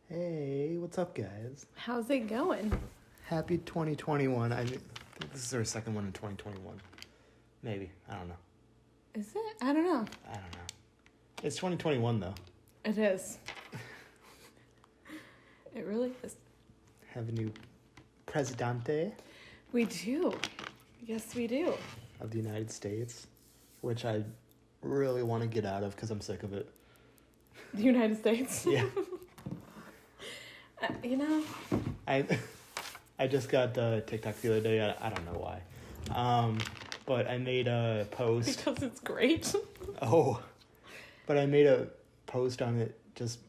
Hey, what's up, guys? How's it going? Happy 2021. I think this is our second one in 2021. Maybe. I don't know. Is it? I don't know. I don't know. It's 2021, though. It is. It really is. Have a new presidente We do. Yes, we do. of the United States, which I really want to get out of because I'm sick of it. The United States. Yeah. You know, I just got TikTok the other day. I don't know why. But I made a post. because it's great. Oh, but I made a post on it just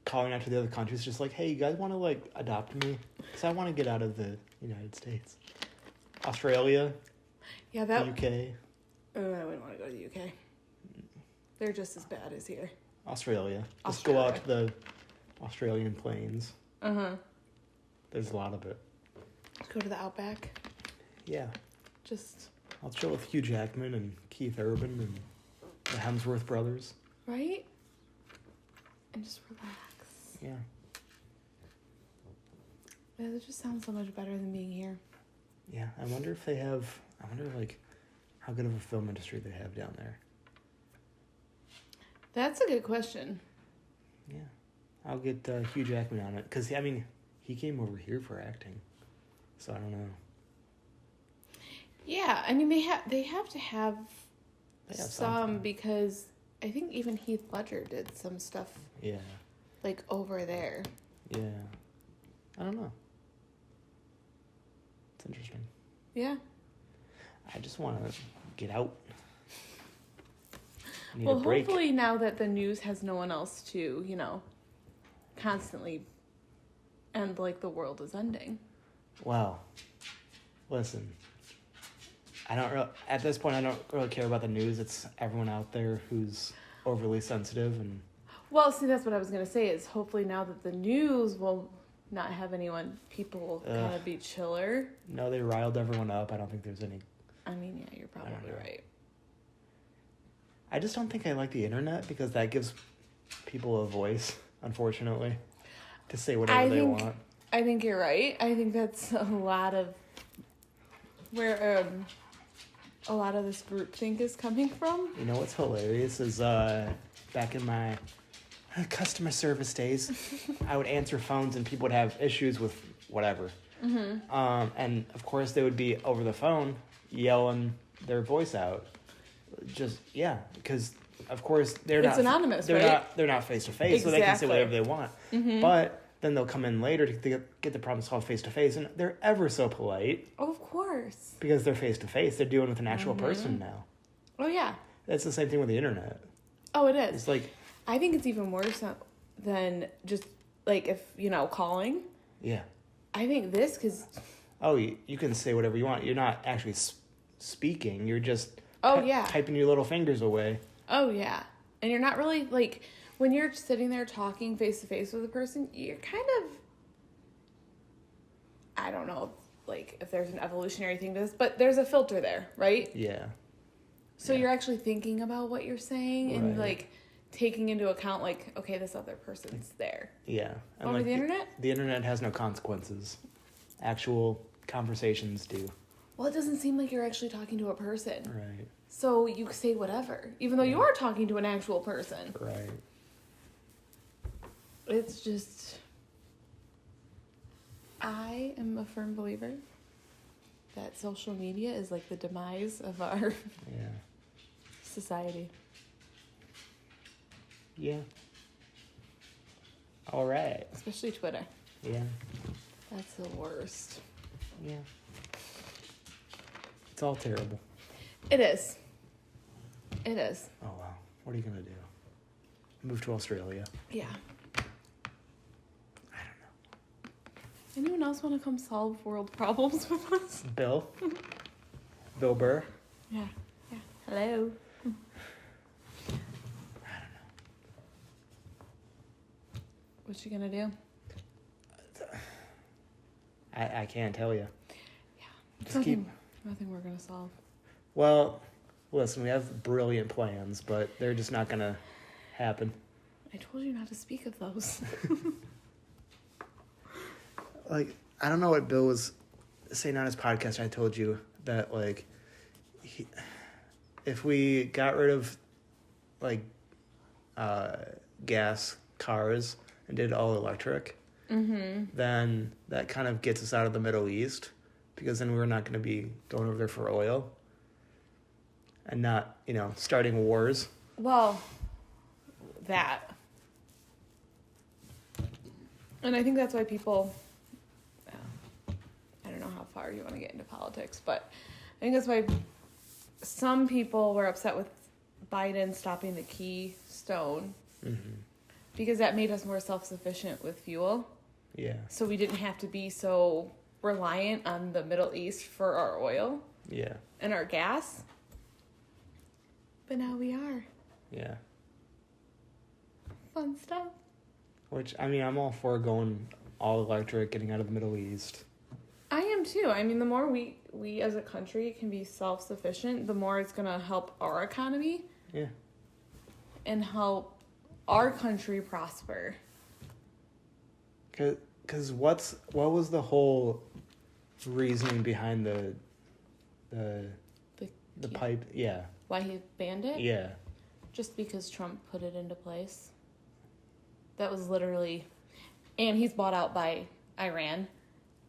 calling out to the other countries, just like, hey, you guys want to, adopt me? Because I want to get out of the United States. Australia, Yeah, the that. UK, Oh, I wouldn't want to go to the UK. They're just as bad as here. Australia. Just go out to the Australian plains. There's a lot of it. Go to the Outback. Yeah. Just. I'll chill with Hugh Jackman and Keith Urban and the Hemsworth brothers. Right? And just relax. Yeah. Yeah, that just sounds so much better than being here. Yeah. I wonder if they have, how good of a film industry they have down there. That's a good question. Yeah. I'll get Hugh Jackman on it. Because, he came over here for acting. So I don't know. Yeah, they have to have some something. because I think even Heath Ledger did some stuff Yeah. over there. Yeah. I don't know. It's interesting. Yeah. I just want to get out. I need Well, a break. hopefully now that the news has no one else to, constantly end like the world is ending. Wow. Listen. At this point, I don't really care about the news. It's everyone out there who's overly sensitive and... Well, see, that's what I was going to say is hopefully now that the news will not have people will kind of be chiller. No, they riled everyone up. I don't think there's any... Yeah, you're probably right. I just don't think I like the internet because that gives people a voice, unfortunately, to say whatever they want. I think you're right. I think that's a lot of where a lot of this groupthink is coming from. You know what's hilarious is back in my customer service days, I would answer phones and people would have issues with whatever. Mm-hmm. And of course they would be over the phone yelling their voice out. Just, yeah, because of course It's anonymous, right? They're not face to face, so they can say whatever they want. Mm-hmm. But then they'll come in later to get the problem solved face to face, and they're ever so polite. Oh, of course. Because they're face to face, they're dealing with an actual person now. Oh, yeah. That's the same thing with the internet. Oh, it is. It's like, I think it's even worse than just, if, calling. yeah. I think this, because... Oh, you can say whatever you want. You're not actually speaking. You're just typing your little fingers away. Oh, yeah. And you're not really, when you're sitting there talking face-to-face with a person, you're kind of... I don't know, if there's an evolutionary thing to this, but there's a filter there, right? Yeah. So you're actually thinking about what you're saying and, Right. taking into account, okay, this other person's there. Yeah. And Over the internet? The internet has no consequences. Actual conversations do. Well, it doesn't seem like you're actually talking to a person. Right. So you say whatever, even though you are talking to an actual person. Right. It's just... I am a firm believer that social media is the demise of our society. Yeah. All right. Especially Twitter. Yeah. That's the worst. Yeah. It's all terrible. It is. It is. Oh, wow. What are you going to do? Move to Australia? Yeah. I don't know. Anyone else want to come solve world problems with us? Bill? Bill Burr? Yeah. Yeah. Hello. I don't know. What you gonna do? I can't tell you. Yeah. Just keep... Nothing we're gonna solve. Well, listen, we have brilliant plans, but they're just not going to happen. I told you not to speak of those. like, I don't know what Bill was saying on his podcast. I told you that, like, if we got rid of, like, gas cars and did all electric, then that kind of gets us out of the Middle East, because then we're not going to be going over there for oil and not, starting wars. Well, that. And I think that's why people, I don't know how far you want to get into politics, but I think that's why some people were upset with Biden stopping the Keystone, because that made us more self-sufficient with fuel. Yeah. So we didn't have to be so reliant on the Middle East for our oil. Yeah. And our gas. But now we are. Yeah. Fun stuff. Which, I mean, I'm all for going all electric, getting out of the Middle East. I am too. I mean, the more we as a country can be self-sufficient, the more it's going to help our economy. Yeah. And help our country prosper. Because what was the whole reasoning behind the pipe? Yeah. Why he banned it? Yeah. Just because Trump put it into place. That was literally... And he's bought out by Iran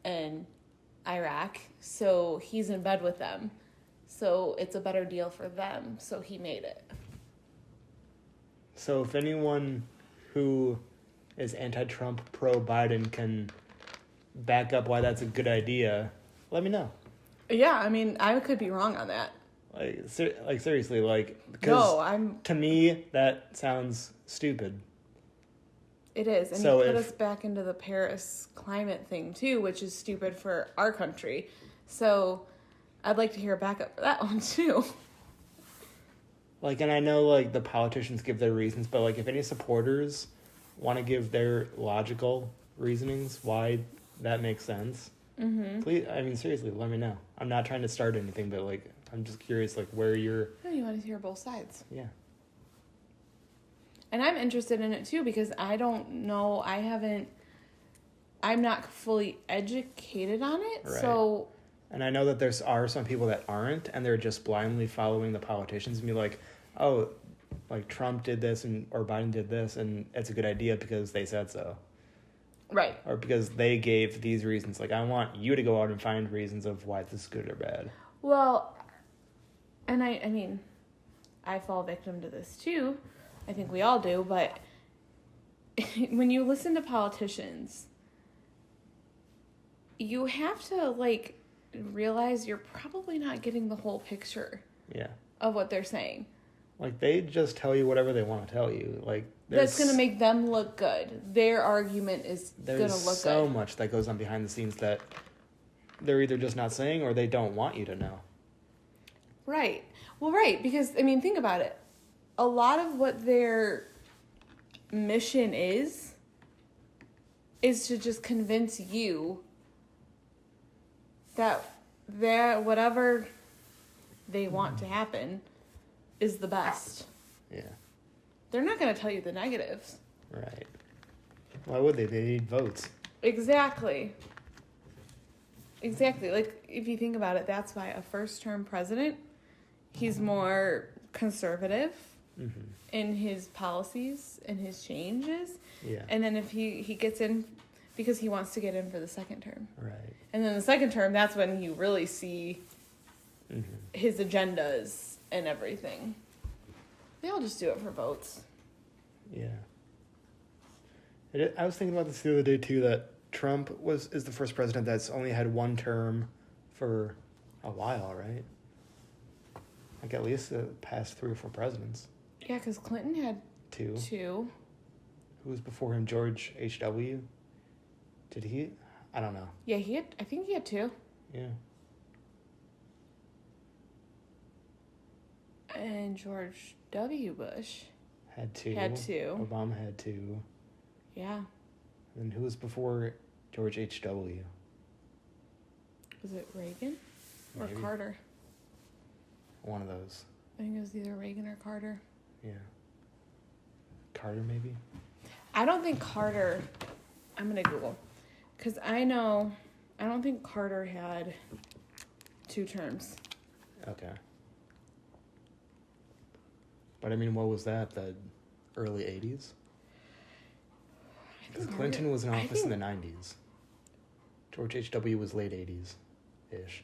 and Iraq, so he's in bed with them. So it's a better deal for them, so he made it. So if anyone who is anti-Trump, pro-Biden can back up why that's a good idea, let me know. Yeah, I mean, I could be wrong on that. Like seriously, because No, to me, that sounds stupid. It is, and So you put us back into the Paris climate thing, too, which is stupid for our country. So I'd like to hear a backup for that one, too. And I know, the politicians give their reasons, but, if any supporters want to give their logical reasonings why that makes sense, please, I mean, seriously, let me know. I'm not trying to start anything, but, I'm just curious, where you're... Oh, you want to hear both sides. Yeah. And I'm interested in it, too, because I don't know, I'm not fully educated on it, Right. so... And I know that there are some people that aren't, and they're just blindly following the politicians and be like, oh, Trump did this or Biden did this, and it's a good idea because they said so. Right. Or because they gave these reasons. I want you to go out and find reasons of why this is good or bad. Well, and I mean, I fall victim to this, too. I think we all do, but when you listen to politicians, you have to, realize you're probably not getting the whole picture of what they're saying. They just tell you whatever they want to tell you. That's going to make them look good. Their argument is going to look good. There's so much that goes on behind the scenes that they're either just not saying or they don't want you to know. Right. Well, right, because, I mean, think about it. A lot of what their mission is to just convince you that whatever they want to happen is the best. Yeah. They're not going to tell you the negatives. Right. Why would they? They need votes. Exactly. If you think about it, that's why a first-term president, he's more conservative in his policies and his changes. Yeah. And then if he gets in, because he wants to get in for the second term. Right. And then the second term, that's when you really see his agendas and everything. They all just do it for votes. Yeah. I was thinking about this the other day, too, that Trump is the first president that's only had one term for a while, right? At least the past 3 or 4 presidents. Yeah, because Clinton had 2. 2. Who was before him? George H.W.? Did he? I don't know. Yeah, I think he had 2. Yeah. And George W. Bush Had 2. had 2. Obama had 2. Yeah. And who was before George H.W.? Was it Reagan or Maybe. Carter? One of those. I think it was either Reagan or Carter. Yeah. Carter, maybe? I don't think Carter... I'm going to Google. Because I know, I don't think Carter had 2 terms. Okay. But I mean, what was that? The early 80s? Because Clinton was in office in the 90s. George H.W. was late 80s-ish.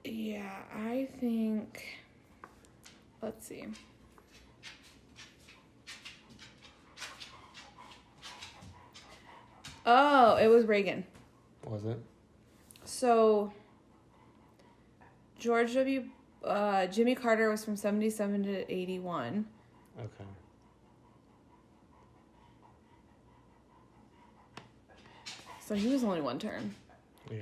Yeah, I think... Let's see. Oh, it was Reagan. Was it? So, Jimmy Carter was from 77 to 81. Okay. So he was only 1 term. Yeah.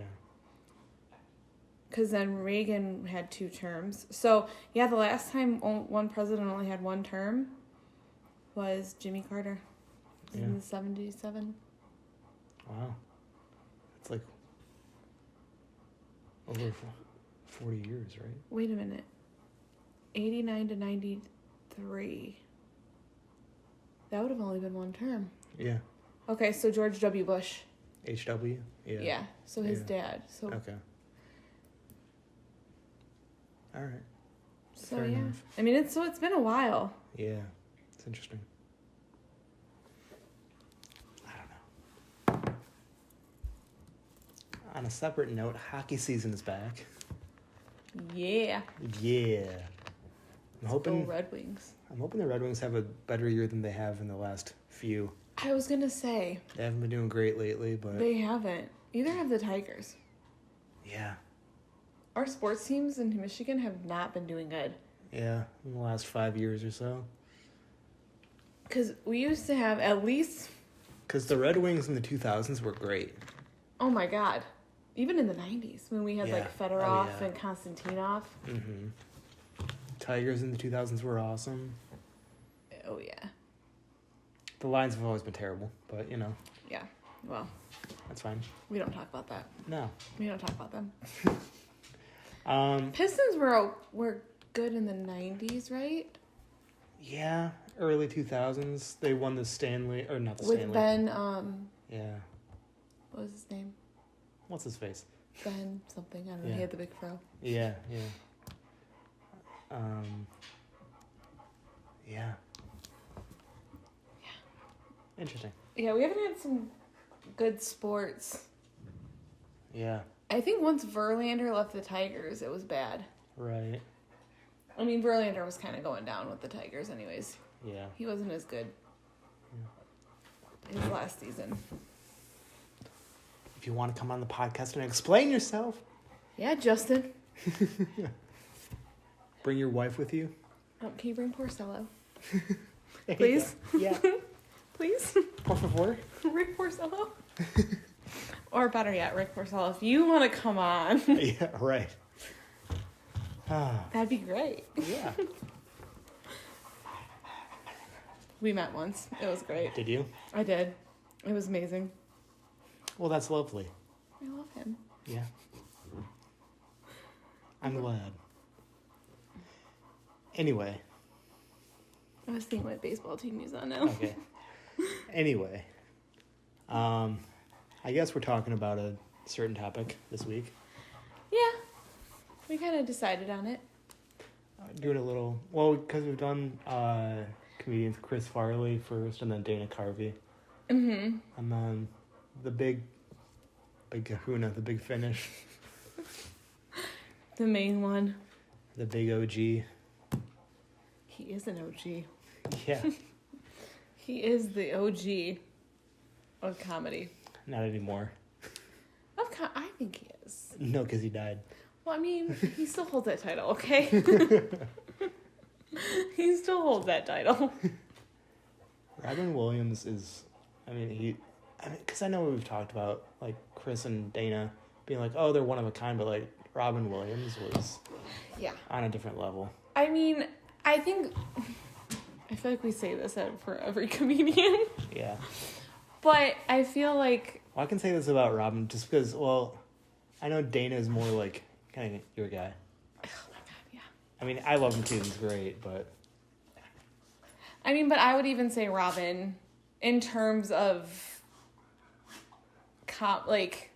Because then Reagan had 2 terms. So, yeah, the last time one president only had 1 term was Jimmy Carter. Yeah. In the 77. Wow. It's like over 40 years, right? Wait a minute. 89 to 93. That would have only been 1 term. Yeah. Okay, so George W. Bush. H.W.? Yeah. Yeah, so his Yeah. dad. So Okay. All right. So Fair yeah. enough. I mean, it's been a while. Yeah. It's interesting. I don't know. On a separate note, hockey season is back. Yeah. Yeah. I'm Go hoping Red Wings. the Red Wings have a better year than they have in the last few. I was gonna say They haven't been doing great lately, but they haven't. Either have the Tigers. yeah. Our sports teams in Michigan have not been doing good. Yeah, in the last 5 years or so. Because we used to have at least... Because the Red Wings in the 2000s were great. Oh my God. Even in the 90s when we had Yeah. like Fedorov Oh, yeah. and Konstantinov. Mm-hmm. Tigers in the 2000s were awesome. Oh yeah. The Lions have always been terrible, but, you know, Yeah. Well, that's fine. we don't talk about that. No. We don't talk about them. Um, Pistons were good in the 90s, right? yeah, early 2000s. They won the Stanley, or not the With Stanley. Ben, Yeah. what was his name? What's his face? Ben something. I don't know. Yeah. He had the big fro. Yeah, yeah. Yeah. Interesting. Yeah, we haven't had some good sports. Yeah, I think once Verlander left the Tigers, it was bad. right. I mean, Verlander was kind of going down with the Tigers anyways. Yeah. He wasn't as good his last season. If you want to come on the podcast and explain yourself, Yeah, Justin. bring your wife with you. Can you bring Porcello? There you Please? go. Yeah. Please? Por favor. Rick Porcello? Or better yet, Rick Porcello. If you want to come on, Yeah, right. Ah, that'd be great. yeah. We met once. It was great. Did you? I did. It was amazing. Well, that's lovely. I love him. Yeah. I'm glad. Anyway. I was thinking what baseball team he's on now. Okay. Anyway. I guess we're talking about a certain topic this week. Yeah. We kind of decided on it. Doing a little, well, because we've done comedians Chris Farley first and then Dana Carvey. Mm-hmm. And then the big kahuna, the big finish, The main one. the big OG. He is an OG. Yeah, He is the OG of comedy. not anymore. I think he is. No, because he died. Well, I mean, he still holds that title, okay? He still holds that title. Robin Williams is, because I know we've talked about, like, Chris and Dana being like, oh, they're one of a kind, but, like, Robin Williams was Yeah. on a different level. I mean, I feel like we say this for every comedian, Yeah. but I feel like, Well, I can say this about Robin just because, well, I know Dana is more like kind of your guy. oh my God, yeah. I mean, I love him too. He's great, but I mean, but I would even say Robin in terms of like,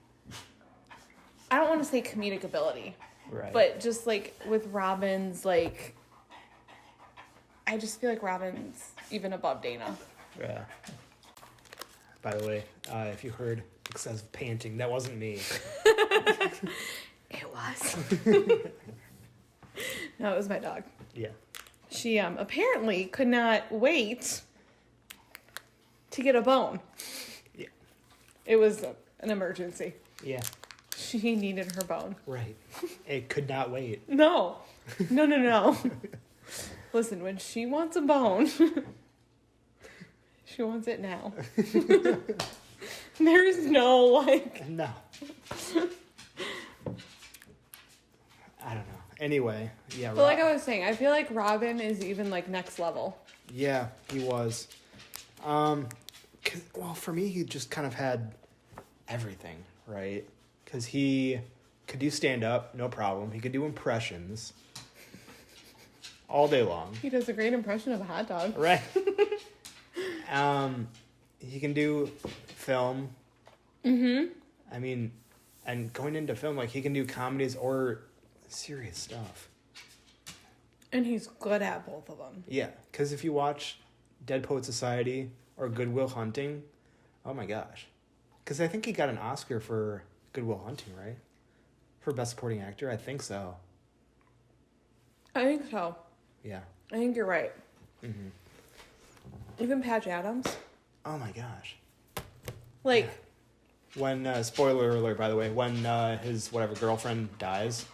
I don't want to say comedic ability, Right. but just like with Robin's, like, I just feel like Robin's even above Dana. Yeah. By the way, if you heard excessive panting, that wasn't me. It was. No, it was my dog. Yeah. She apparently could not wait to get a bone. Yeah. It was an emergency. Yeah. She needed her bone. Right. It could not wait. No. No. Listen, when she wants a bone, she wants it now. There's no, like... No. I don't know. Anyway, yeah. But like I was saying, I feel like Robin is even, like, next level. Yeah, he was. Well, for me, he just kind of had everything, right? Because he could do stand-up, no problem. He could do impressions all day long. He does a great impression of a hot dog. Right. He can do film. Mm-hmm. I mean, and going into film, like, he can do comedies or serious stuff. And he's good at both of them. Yeah, because if you watch Dead Poet Society or Good Will Hunting, oh my gosh. Because I think he got an Oscar for Good Will Hunting, right? For Best Supporting Actor? I think so. I think so. Yeah. I think you're right. Mm-hmm. Even Patch Adams. Oh my gosh. Like... Yeah. When, spoiler alert, by the way, when his, whatever, girlfriend dies.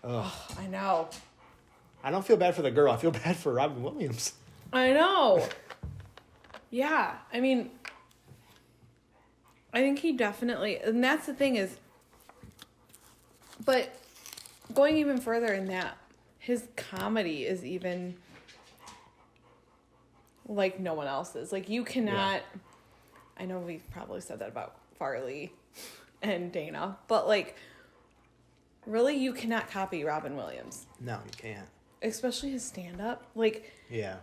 Ugh. I know. I don't feel bad for the girl. I feel bad for Robin Williams. I know. Yeah. I mean, I think he definitely... And that's the thing is... But going even further in that, his comedy is even... like no one else's. Like, you cannot... Yeah. I know we've probably said that about Farley and Dana, but, like, really, you cannot copy Robin Williams. No, you can't. Especially his stand-up. Like, yeah,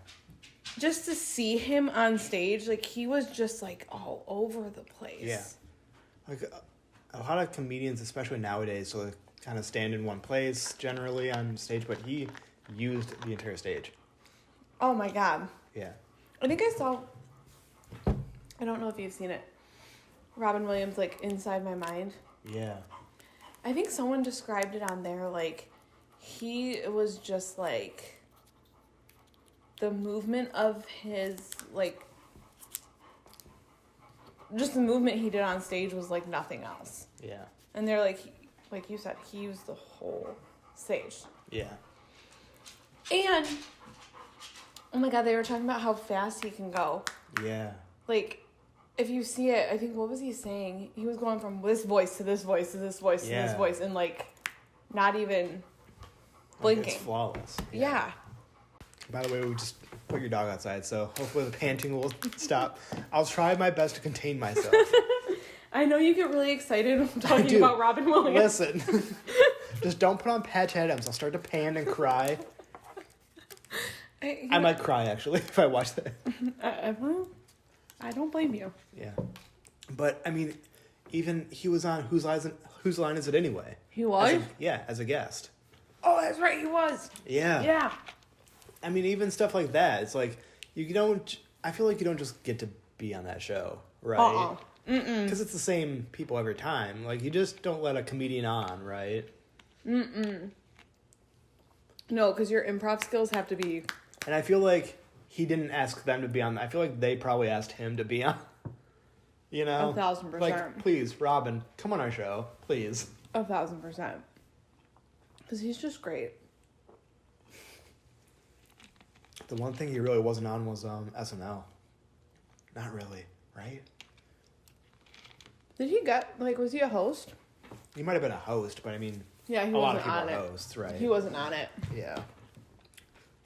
just to see him on stage, like, he was just, like, all over the place. Yeah. Like, a lot of comedians, especially nowadays, so they kind of stand in one place, generally, on stage, but he used the entire stage. Oh, my God. Yeah. I think I saw... I don't know if you've seen it. Robin Williams, like, Inside My Mind. Yeah. I think someone described it on there, like, he was just, like, the movement of his, like, just the movement he did on stage was like nothing else. Yeah. And they're like you said, he used the whole stage. Yeah. And, oh my God, they were talking about how fast he can go. Yeah. Like, if you see it, I think, what was he saying? He was going from this voice to this voice to this voice to this voice, and, like, not even blinking. Like, it's flawless. Yeah. By the way, we just put your dog outside, so hopefully the panting will stop. I'll try my best to contain myself. I know you get really excited when I'm talking about Robin Williams. Listen, just don't put on Patch Adams. I'll start to pan and cry. I might cry, actually, if I watch that. Well, I don't blame you. Yeah. But, I mean, even he was on Whose Line Is It Anyway? He was? As a guest. Oh, that's right, he was. Yeah. Yeah. I mean, even stuff like that. It's like, I feel like you don't just get to be on that show, right? Because it's the same people every time. Like, you just don't let a comedian on, right? No, because your improv skills have to be... And I feel like he didn't ask them to be on. I feel like they probably asked him to be on. You know? 1,000%. Like, please, Robin, come on our show. Please. 1,000%. Because he's just great. The one thing he really wasn't on was SNL. Not really, right? Did he get, was he a host? He might have been a host, but I mean... Yeah, he wasn't on it. A lot of wasn't people on are it. hosts, right? He wasn't on it. Yeah.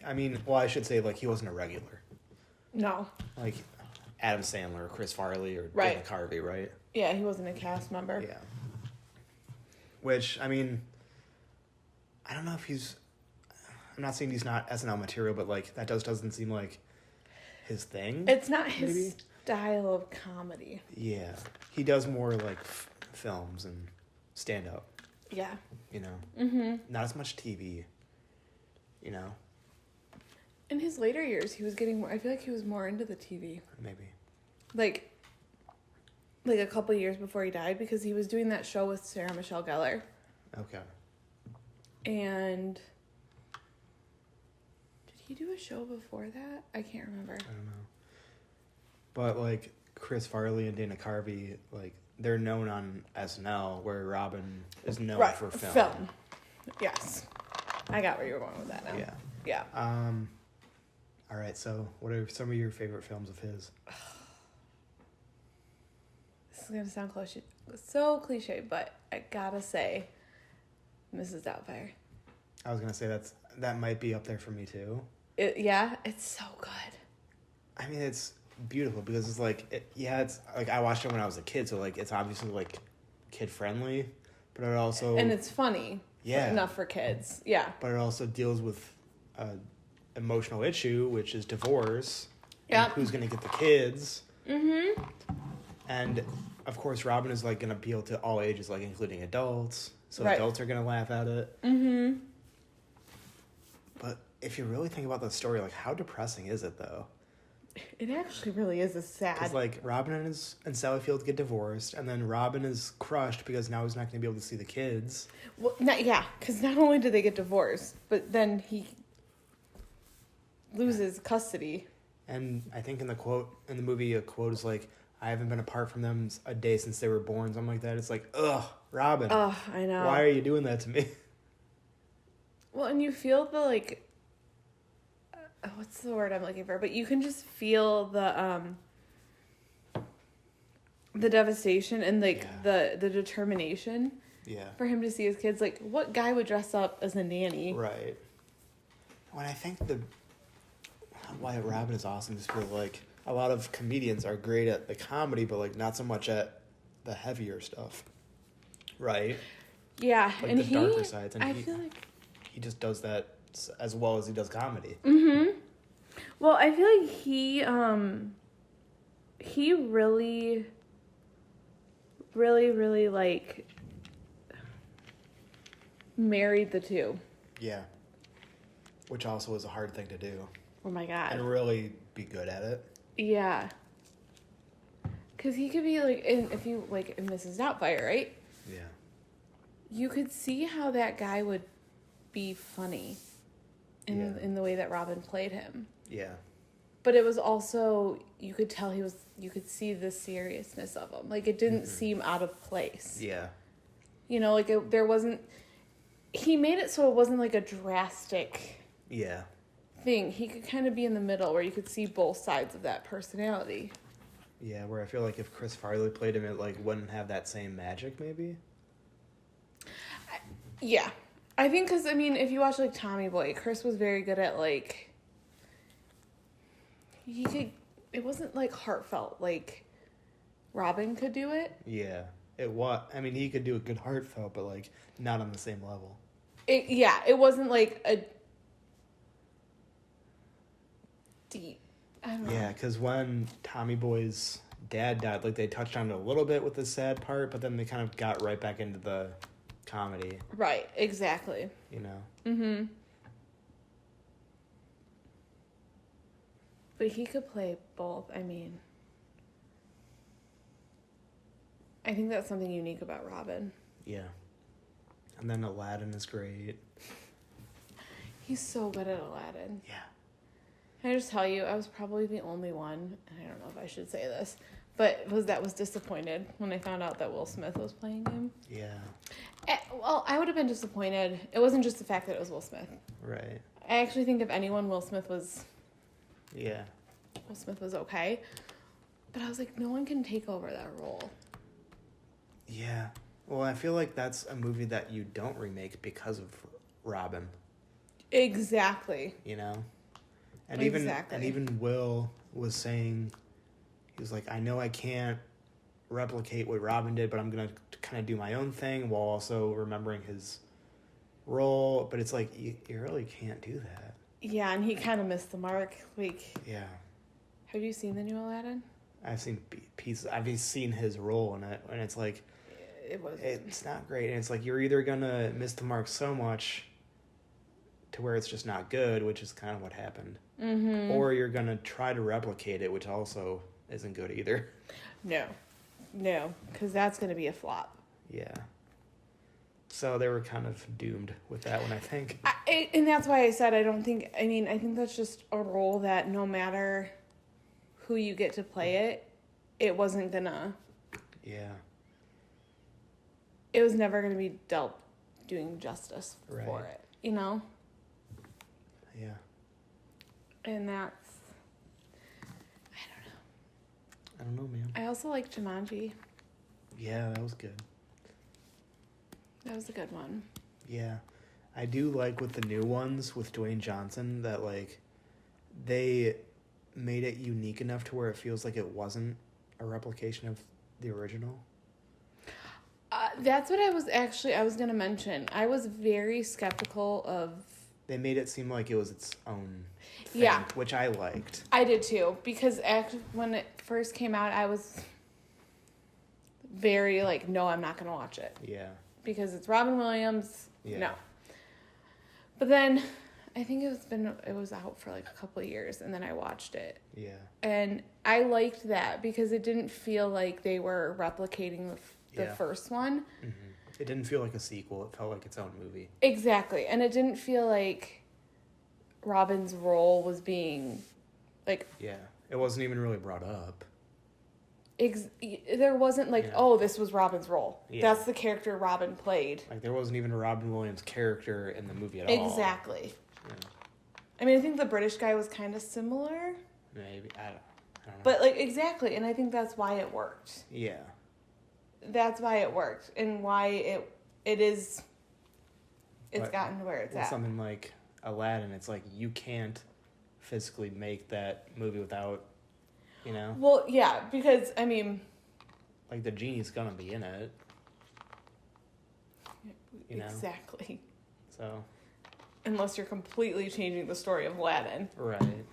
I mean, well, I should say, he wasn't a regular. No. Like Adam Sandler or Chris Farley or Right. Dana Carvey, right? Yeah, he wasn't a cast member. Yeah. Which, I mean, I don't know if I'm not saying he's not SNL material, but, that doesn't seem like his thing. It's not his... Maybe? style of comedy. Yeah. He does more like films and stand up. Yeah. You know? Mm-hmm. Not as much TV. You know? In his later years, he was getting more... I feel like he was more into the TV. Maybe. Like a couple years before he died, because he was doing that show with Sarah Michelle Gellar. Okay. And... did he do a show before that? I can't remember. I don't know. But, like, Chris Farley and Dana Carvey, like, they're known on SNL, where Robin is known for film. Yes. I got where you were going with that now. Yeah. Yeah. All right, so what are some of your favorite films of his? This is going to sound so cliche, but I gotta say, Mrs. Doubtfire. I was going to say that might be up there for me, too. It's so good. I mean, it's beautiful because it's like, it's like I watched it when I was a kid, so like it's obviously like kid friendly, but it also... and it's funny. Yeah. Enough for kids. Yeah. But it also deals with emotional issue, which is divorce. Yeah. Who's going to get the kids. Mm-hmm. And, of course, Robin is, like, going to appeal to all ages, like, including adults. So right. Adults are going to laugh at it. Mm-hmm. But if you really think about the story, like, how depressing is it, though? It actually really is a sad... Because, like, Robin and Sally Field get divorced, and then Robin is crushed because now he's not going to be able to see the kids. Well, because not only do they get divorced, but then he loses custody. And I think in the movie, a quote is like, I haven't been apart from them a day since they were born, something like that. It's like, ugh, Robin. Ugh, I know. Why are you doing that to me? Well, and you feel the, like... what's the word I'm looking for? But you can just feel the devastation and like the determination for him to see his kids. Like, what guy would dress up as a nanny? Right. When I think why Robin is awesome is because like a lot of comedians are great at the comedy, but like not so much at the heavier stuff. Right. Yeah, like and the darker sides, and I feel like he just does that as well as he does comedy. Mm-hmm. Well, I feel like he really, really, really, like, married the two. Yeah. Which also is a hard thing to do. Oh, my God. And really be good at it. Yeah. Because he could be, like, in Mrs. Doubtfire, right? Yeah. You could see how that guy would be funny in the way that Robin played him. Yeah. But it was also, you could tell you could see the seriousness of him. Like, it didn't seem out of place. Yeah. You know, like, he made it so it wasn't, like, a drastic thing. He could kind of be in the middle where you could see both sides of that personality. Yeah, where I feel like if Chris Farley played him, it, like, wouldn't have that same magic, maybe? Yeah. I think because, I mean, if you watch, like, Tommy Boy, Chris was very good at, like... It wasn't, like, heartfelt, like, Robin could do it. Yeah. It was. I mean, he could do a good heartfelt, but, like, not on the same level. It wasn't, like, a deep... I don't know. Yeah, because when Tommy Boy's dad died, like, they touched on it a little bit with the sad part, but then they kind of got right back into the comedy. Right, exactly. You know? Mm-hmm. But he could play both. I mean, I think that's something unique about Robin. Yeah. And then Aladdin is great. He's so good at Aladdin. Yeah. Can I just tell you, I was probably the only one, and I don't know if I should say this, but was disappointed when I found out that Will Smith was playing him. Yeah. Well, I would have been disappointed. It wasn't just the fact that it was Will Smith. Right. I actually think if anyone, Will Smith was okay. But I was like, no one can take over that role. Yeah. Well, I feel like that's a movie that you don't remake because of Robin. Exactly. You know? And exactly. even Will was saying, he was like, I know I can't replicate what Robin did, but I'm going to kind of do my own thing while also remembering his role. But it's like, you really can't do that. Yeah, and he kind of missed the mark. Like, yeah. have you seen the new Aladdin? I've seen pieces. I've seen his role in it, and it's like it's not great. And it's like you're either gonna miss the mark so much to where it's just not good, which is kind of what happened, or you're gonna try to replicate it, which also isn't good either. No, because that's gonna be a flop. Yeah. So they were kind of doomed with that one, I think. And that's why I said I think that's just a role that no matter who you get to play it, it wasn't gonna... Yeah. It was never gonna be dealt doing justice for it, you know? Yeah. And that's... I don't know, man. I also like Jumanji. Yeah, that was good. That was a good one. Yeah. I do like with the new ones with Dwayne Johnson that, like, they made it unique enough to where it feels like it wasn't a replication of the original. That's what I was going to mention. I was very skeptical of... They made it seem like it was its own thing, yeah, which I liked. I did too, because when it first came out, I was very like, no, I'm not going to watch it. Yeah. Because it's Robin Williams. Yeah. No. But then I think it was out for like a couple of years, and then I watched it. Yeah. And I liked that because it didn't feel like they were replicating the first one. Mm-hmm. It didn't feel like a sequel. It felt like its own movie. Exactly. And it didn't feel like Robin's role was being like... Yeah. It wasn't even really brought up. There wasn't like, oh, this was Robin's role. Yeah. That's the character Robin played. Like, there wasn't even a Robin Williams character in the movie at all. Exactly. Yeah. I mean, I think the British guy was kind of similar. Maybe. I don't know. But, like, exactly. And I think that's why it worked. Yeah. That's why it worked. And why it's gotten to where it's at. Something like Aladdin, it's like you can't physically make that movie without, you know? Well, yeah, because, I mean... Like, the genie's gonna be in it. You know? Exactly. So... Unless you're completely changing the story of Aladdin. Right.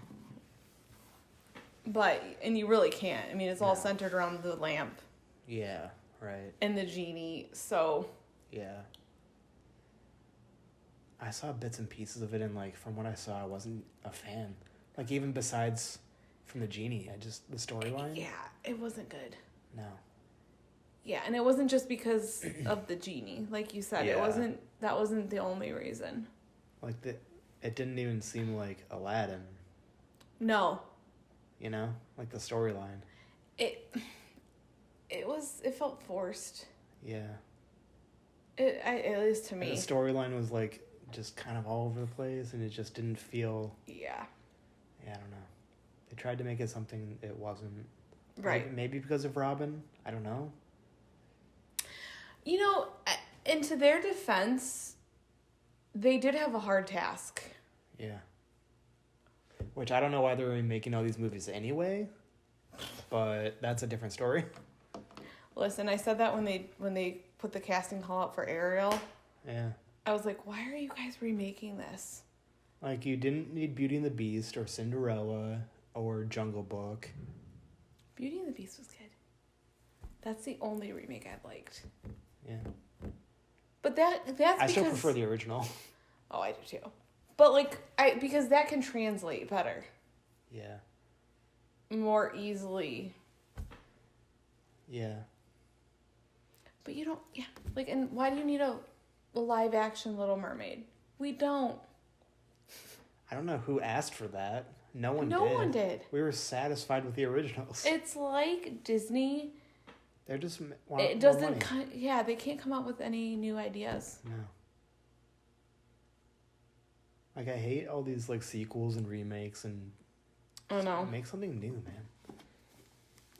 And you really can't. I mean, it's all centered around the lamp. Yeah, right. And the genie, so... Yeah. I saw bits and pieces of it, and, like, from what I saw, I wasn't a fan. Like, even besides from the genie, the storyline. Yeah, it wasn't good. No. Yeah, and it wasn't just because of the genie. Like you said, that wasn't the only reason. Like, it didn't even seem like Aladdin. No. You know? Like, the storyline. It felt forced. Yeah. At least to me. And the storyline was, like, just kind of all over the place, and it just didn't feel... Yeah. Yeah, I don't know. They tried to make it something it wasn't. Right. Maybe because of Robin. I don't know. You know, and to their defense, they did have a hard task. Yeah. Which I don't know why they're making all these movies anyway, but that's a different story. Listen, I said that when they put the casting call out for Ariel. Yeah. I was like, why are you guys remaking this? Like, you didn't need Beauty and the Beast or Cinderella or Jungle Book. Beauty and the Beast was good. That's the only remake I've liked. Yeah. But that's because... I still prefer the original. Oh, I do too. But, because that can translate better. Yeah. More easily. Yeah. But you don't... Yeah. And why do you need a live-action Little Mermaid? We don't. I don't know who asked for that. No one did. We were satisfied with the originals. It's like Disney... They're just it doesn't. They can't come up with any new ideas. No. Like, I hate all these sequels and remakes and. I know. Make something new, man.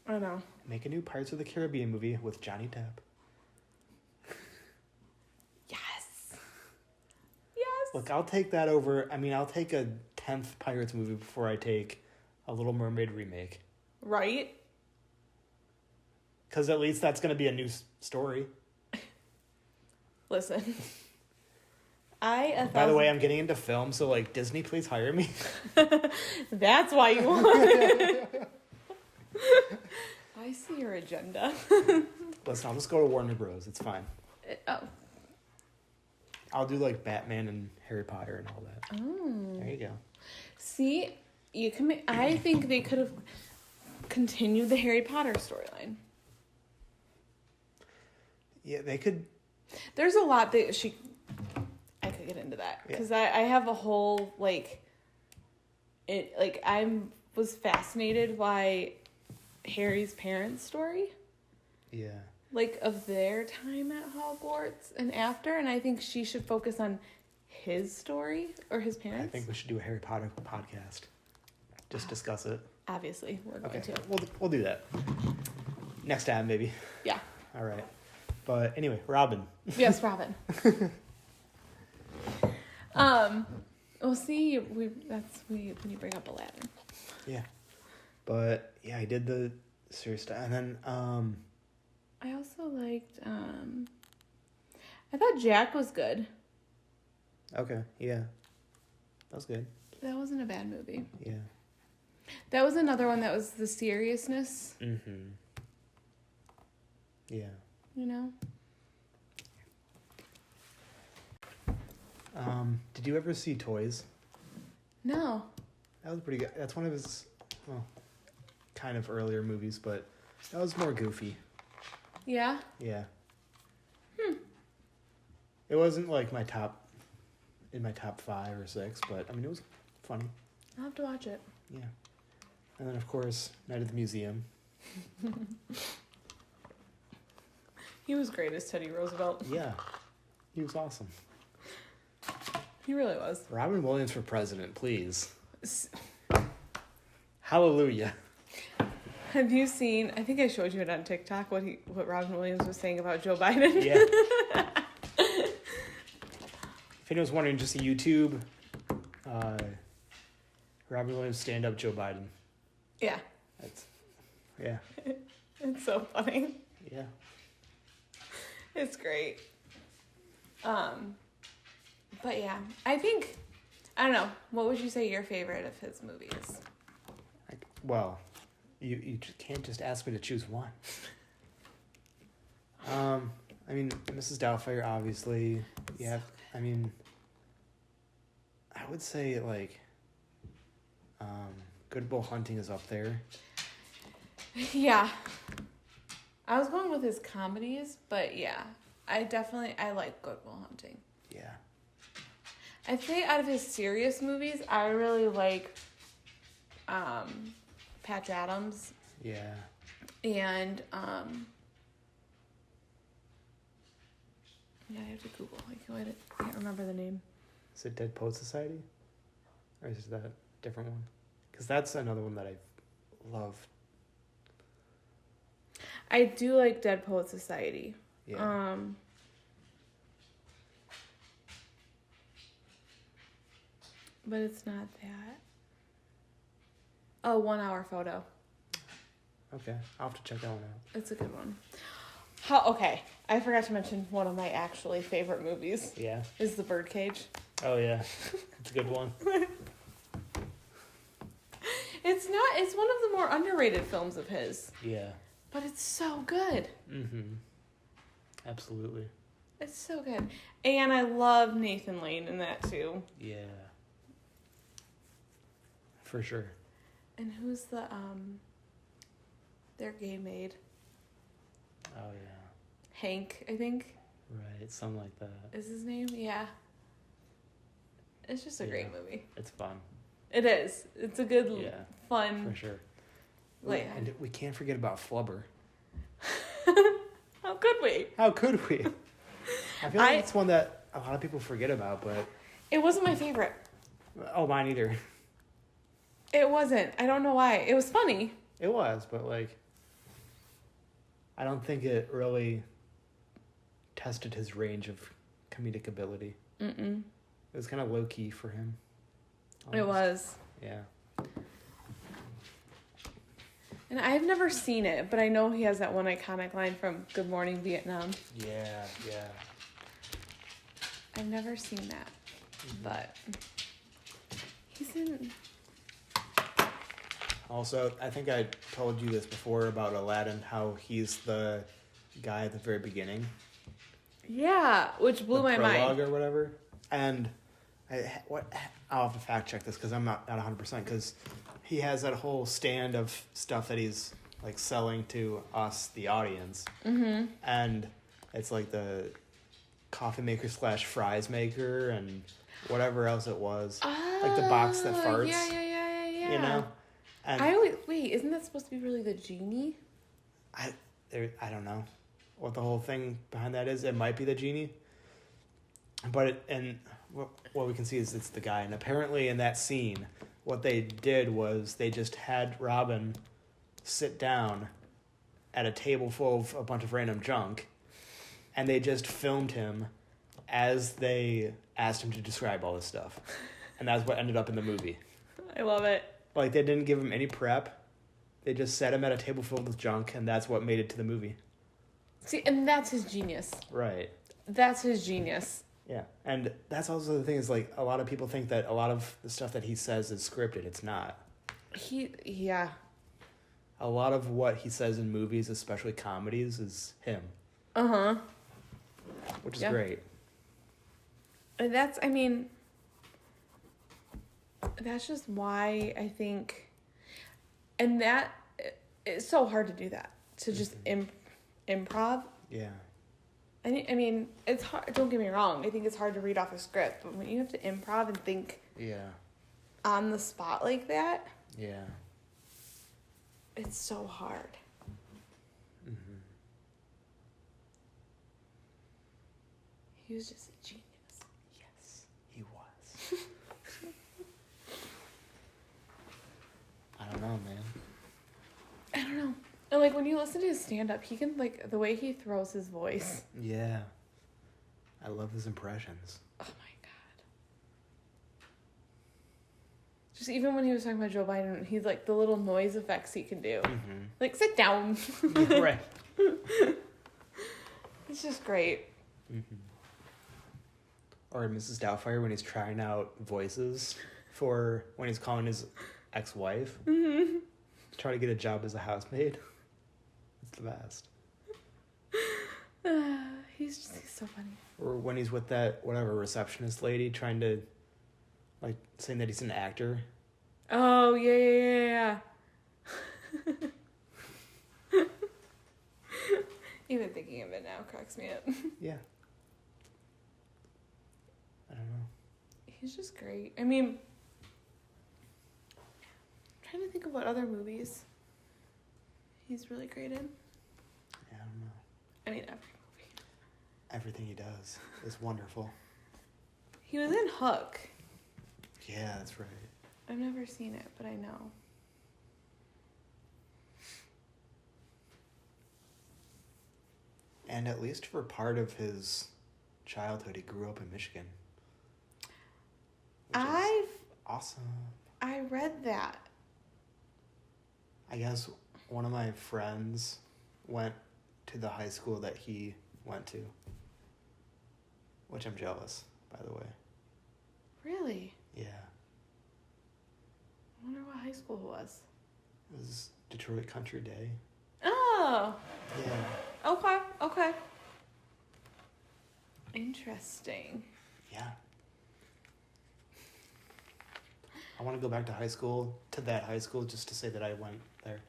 I know. Make a new Pirates of the Caribbean movie with Johnny Depp. Yes. Yes. Look, I'll take that over. I mean, I'll take a 10th Pirates movie before I take a Little Mermaid remake. Right. Because at least that's going to be a new story. Listen. By the way, I'm getting into film, so, Disney, please hire me. That's why you want it. see your agenda. Listen, I'll just go to Warner Bros. It's fine. Oh. I'll do like Batman and Harry Potter and all that. Oh. There you go. See, you can. I think they could have continued the Harry Potter storyline. Yeah, they could. There's a lot that I could get into that because I have a whole I was fascinated by Harry's parents' story. Yeah. Like of their time at Hogwarts and after, and I think she should focus on his story or his parents. I think we should do a Harry Potter podcast. Just discuss it. Obviously, we're going to. We'll do that next time, maybe. Yeah. All right. But anyway, Robin. Yes, Robin. We'll see. When you bring up Aladdin. Yeah. But yeah, I did the serious stuff, and then I also liked. I thought Jack was good. Okay. Yeah. That was good. That wasn't a bad movie. Yeah. That was another one that was the seriousness. Mm-hmm. Yeah. You know? Did you ever see Toys? No. That was pretty good. That's one of his, kind of earlier movies, but that was more goofy. Yeah? Yeah. It wasn't like in my top 5 or 6, but I mean, it was funny. I'll have to watch it. Yeah. And then, of course, Night at the Museum. He was great as Teddy Roosevelt. Yeah. He was awesome. He really was. Robin Williams for president, please. Hallelujah. Have you seen, I think I showed you it on TikTok, what Robin Williams was saying about Joe Biden? Yeah. If anyone's wondering, just a YouTube, Robin Williams stand-up Joe Biden. Yeah. Yeah. It's so funny. Yeah. It's great. But yeah, I don't know. What would you say your favorite of his movies? Well, you can't just ask me to choose one. I mean, Mrs. Doubtfire, obviously. Yeah. I mean, I would say Good Will Hunting is up there. Yeah. I was going with his comedies, but yeah. I like Good Will Hunting. Yeah. I'd say out of his serious movies, I really like Patch Adams. Yeah. And yeah, I have to Google. I can't remember the name. Is it Dead Poet Society? Or is that a different one? Because that's another one that I love. I do like Dead Poet Society. Yeah. But it's not that. Oh, 1 Hour Photo. Okay, I'll have to check that one out. It's a good one. Okay, I forgot to mention one of my actually favorite movies. Yeah. Is The Birdcage. Oh yeah, it's a good one. It's one of the more underrated films of his. Yeah. But it's so good. Mm-hmm. Absolutely. It's so good. And I love Nathan Lane in that too. Yeah. For sure. And who's their gay maid? Oh yeah. Hank, I think. Right, something like that. Is his name? Yeah. It's just a great movie. It's fun. It is. It's a good, fun. For sure. Like, And we can't forget about Flubber. How could we? How could we? I feel like it's one that a lot of people forget about, but... It wasn't my favorite. Oh, mine either. It wasn't. I don't know why. It was funny. It was, but I don't think it really tested his range of comedic ability. Mm-mm. It was kind of low-key for him. Almost. It was. Yeah. And I've never seen it, but I know he has that one iconic line from Good Morning Vietnam. Yeah. I've never seen that, but he's in... Also, I think I told you this before about Aladdin, how he's the guy at the very beginning. Yeah, which blew my prologue mind. Or whatever. And I'll have to fact check this because I'm not 100%, because he has that whole stand of stuff that he's like selling to us, the audience. Mm-hmm. And it's like the coffee maker / fries maker and whatever else it was. Like the box that farts. Yeah. You know? And wait, isn't that supposed to be really the genie? I don't know what the whole thing behind that is. It might be the genie. But what we can see is it's the guy. And apparently in that scene, what they did was they just had Robin sit down at a table full of a bunch of random junk, and they just filmed him as they asked him to describe all this stuff. And that's what ended up in the movie. I love it. Like, they didn't give him any prep. They just set him at a table filled with junk, and that's what made it to the movie. See, and that's his genius. Right. That's his genius. Yeah. And that's also the thing is, like, a lot of people think that a lot of the stuff that he says is scripted. It's not. Yeah. A lot of what he says in movies, especially comedies, is him. Uh-huh. Which is great. And that's just why I think, and that, it's so hard to do that, to just improv. Yeah. I mean, it's hard, don't get me wrong, I think it's hard to read off a script, but when you have to improv and think on the spot like that, it's so hard. Mm-hmm. He was just a genius. Yes, he was. I don't know, man. I don't know. And, like, when you listen to his stand-up, he can, like, the way he throws his voice. Yeah. I love his impressions. Oh, my God. Just even when he was talking about Joe Biden, he's, like, the little noise effects he can do. Mm-hmm. Like, sit down. Right. It's just great. Mm-hmm. Or Mrs. Doubtfire when he's trying out voices for when he's calling his ex-wife. Mm-hmm. Trying to get a job as a housemaid. It's the best. He's so funny. Or when he's with that, whatever, receptionist lady trying to, like, saying that he's an actor. Oh, yeah. Even thinking of it now cracks me up. Yeah. I don't know. He's just great. I mean, I'm trying to think of what other movies he's really great in. Yeah, I don't know. I mean, every movie. Everything he does is wonderful. He was in Hook. Yeah, that's right. I've never seen it, but I know. And at least for part of his childhood, he grew up in Michigan. Which is awesome. I read that. I guess one of my friends went to the high school that he went to. Which I'm jealous, by the way. Really? Yeah. I wonder what high school it was. It was Detroit Country Day. Oh. Yeah. Okay. Interesting. Yeah. I want to go back to high school, to that high school, just to say that I went there.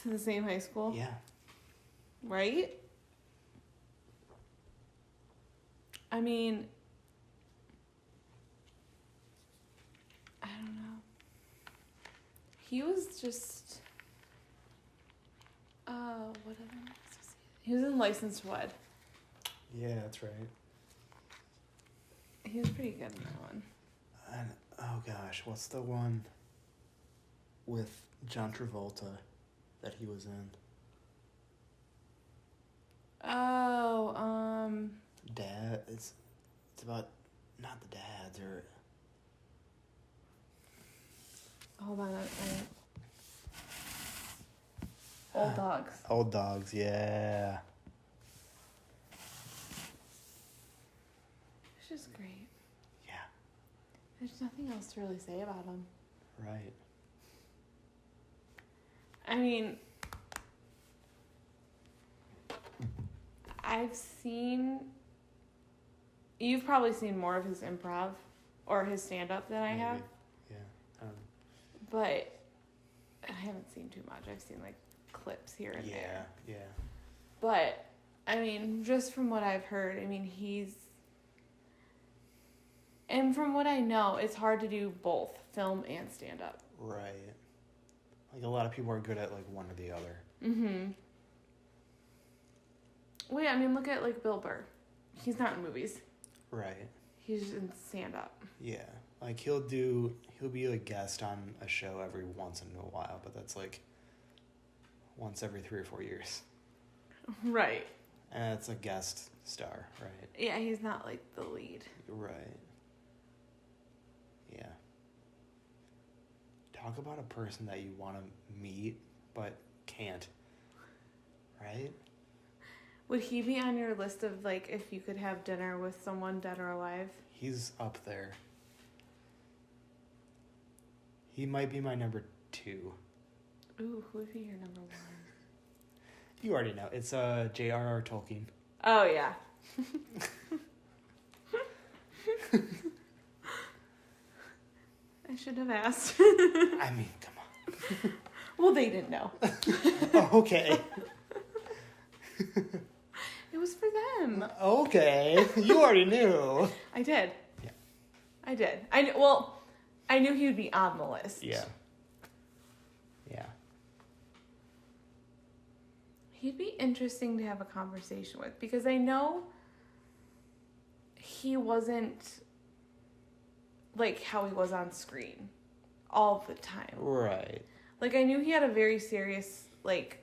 To the same high school? Yeah. Right? I mean, I don't know. He was just, what other movies was he? He was in License to Wed. Yeah, that's right. He was pretty good in that one. And, oh gosh, what's the one with John Travolta that he was in? Oh, Dad, it's about, not the dads, or... hold on. Old Dogs. Old Dogs, yeah. It's just great. Yeah. There's nothing else to really say about him. Right. I mean, you've probably seen more of his improv or his stand-up than I Maybe. have. Yeah. But I haven't seen too much. I've seen, like, clips here and there. Yeah. But, I mean, just from what I've heard, I mean, and from what I know, it's hard to do both film and stand-up. Right. Like, a lot of people are good at, like, one or the other. Mm-hmm. Well, yeah, I mean, look at, like, Bill Burr. He's not in movies. Right. He's in stand-up. Yeah. Like, he'll be a guest on a show every once in a while, but that's, like, once every 3 or 4 years. Right. And it's a guest star, right? Yeah, he's not, like, the lead. Right. Yeah. Talk about a person that you want to meet, but can't. Right? Would he be on your list of, like, if you could have dinner with someone dead or alive? He's up there. He might be my number 2. Ooh, who would be your number 1? You already know. It's J.R.R. Tolkien. Oh, yeah. I should have asked. I mean, come on. Well, they didn't know. Oh, okay. It was for them. Okay. You already knew. I did. Yeah. I did. I knew he would be on the list. Yeah. Yeah. He'd be interesting to have a conversation with because I know he wasn't like how he was on screen all the time. Right. Like, I knew he had a very serious, like,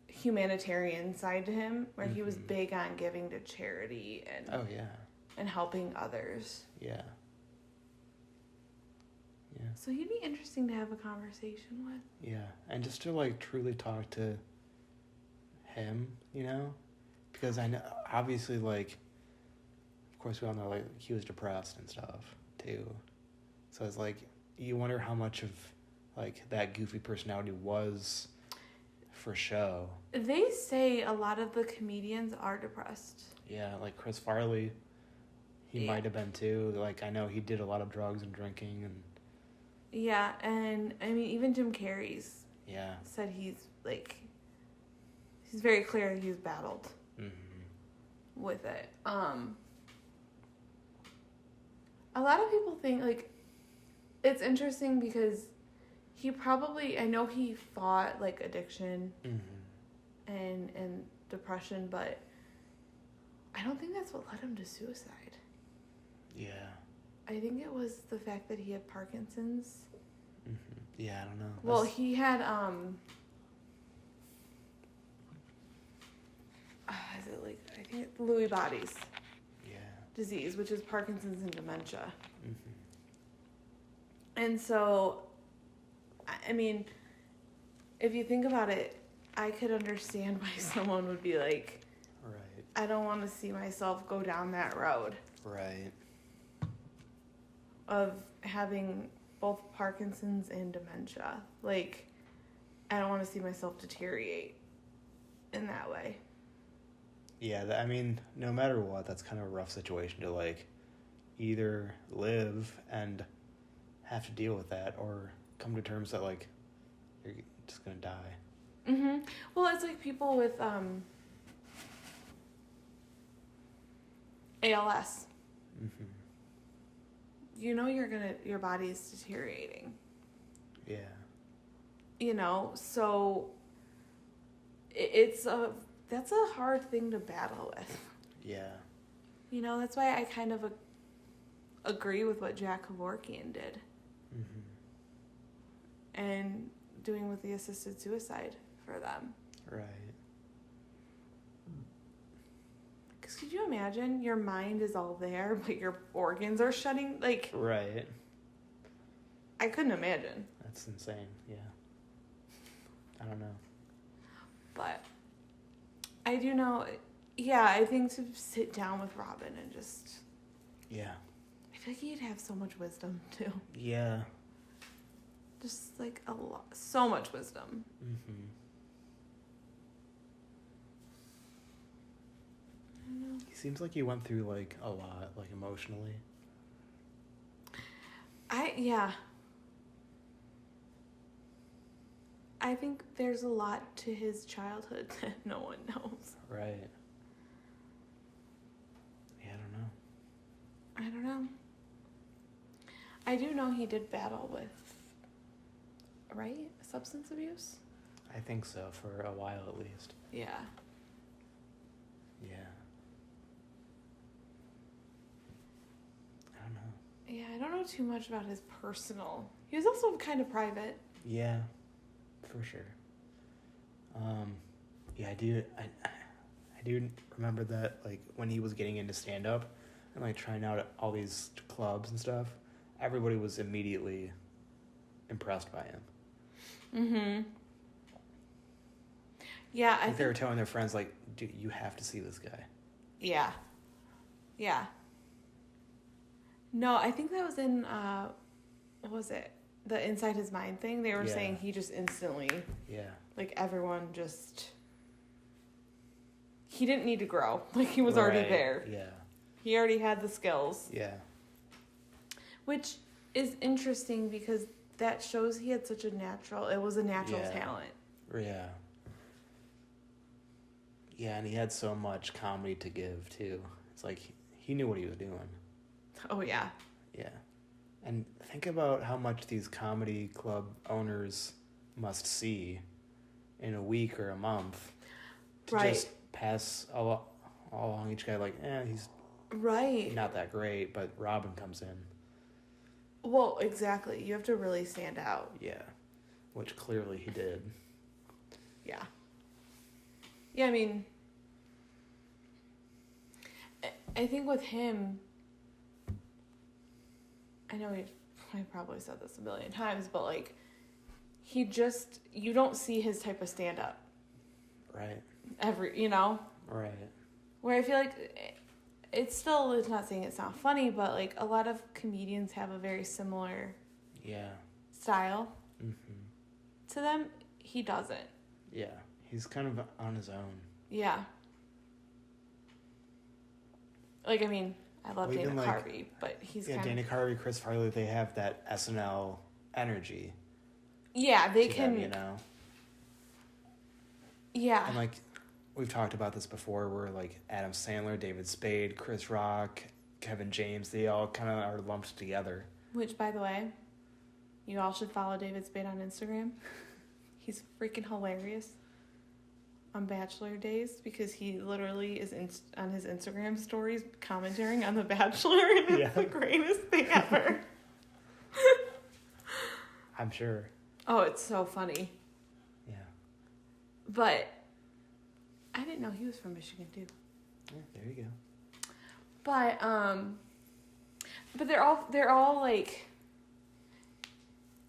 humanitarian side to him where he was big on giving to charity and Oh, yeah. and helping others. Yeah. Yeah. So he'd be interesting to have a conversation with. Yeah. And just to, like, truly talk to him, you know? Because I know, obviously, like, of course we all know, like, he was depressed and stuff, too. So it's like, you wonder how much of, like, that goofy personality was for show. They say a lot of the comedians are depressed. Yeah, like Chris Farley, he might have been too. Like, I know he did a lot of drugs and drinking and... Yeah, and, I mean, even Jim Carrey's said he's very clear he's battled with it. A lot of people think, like, it's interesting because he probably, I know he fought, like, addiction and depression, but I don't think that's what led him to suicide. Yeah. I think it was the fact that he had Parkinson's. Yeah, I don't know. Well, he had, is it like, I think it's Lewy bodies disease, which is Parkinson's and dementia. And so, I mean, if you think about it, I could understand why someone would be like, Right. I don't want to see myself go down that road Right. of having both Parkinson's and dementia. Like, I don't want to see myself deteriorate in that way. Yeah, I mean, no matter what, that's kind of a rough situation to, like, either live and have to deal with that or come to terms that, like, you're just gonna die. Well, it's like people with ALS. You know your body's deteriorating. Yeah. You know, so that's a hard thing to battle with. Yeah. You know, that's why I kind of agree with what Jack Kevorkian did. And doing with the assisted suicide for them. Right. Because could you imagine your mind is all there, but your organs are shutting? Like, Right. I couldn't imagine. That's insane. Yeah. I don't know. But I do know, I think to sit down with Robin and just... Yeah. I feel like he'd have so much wisdom, too. Yeah. Just like a lot, so much wisdom. Mm-hmm. I don't know. He seems like he went through like a lot, like emotionally. Yeah. I think there's a lot to his childhood that no one knows. Right. Yeah, I don't know. I don't know. I do know he did battle with, right? Substance abuse? I think so, for a while at least. Yeah. Yeah. I don't know. Yeah, I don't know too much about his personal. He was also kind of private. Yeah, for sure. Yeah, I do remember that, like, when he was getting into stand-up and, like, trying out all these clubs and stuff, everybody was immediately impressed by him. Mm-hmm. Yeah, I think they were telling their friends, like, dude, you have to see this guy. Yeah. Yeah. No, I think that was in, what was it? The Inside His Mind thing. They were saying he just instantly, like, everyone just, he didn't need to grow. Like, he was already there. Yeah. He already had the skills. Yeah. Which is interesting because that shows he had such a natural talent. Yeah. Yeah, and he had so much comedy to give, too. It's like, he knew what he was doing. Oh, yeah. Yeah. And think about how much these comedy club owners must see in a week or a month to just pass along each guy like, he's not that great, but Robin comes in. Well, exactly. You have to really stand out. Yeah, which clearly he did. Yeah. Yeah, I mean, I think with him, I know I probably said this a million times, but, like, you don't see his type of stand-up. Right. Right. Where I feel like it's not saying it's not funny, but, like, a lot of comedians have a very similar style to them. He doesn't. Yeah. He's kind of on his own. Yeah. Like, I mean, I love Dana Carvey, but he's kind of... Dana Carvey, Chris Farley, they have that SNL energy. Yeah, they can... Them, Yeah. And, like, we've talked about this before, where, like, Adam Sandler, David Spade, Chris Rock, Kevin James, they all kind of are lumped together. Which, by the way, you all should follow David Spade on Instagram. He's freaking hilarious on Bachelor days because he literally is on his Instagram stories commenting on The Bachelor, and it's the greatest thing ever. I'm sure. Oh, it's so funny. Yeah. But I didn't know he was from Michigan too. Yeah, there you go. But they're all like,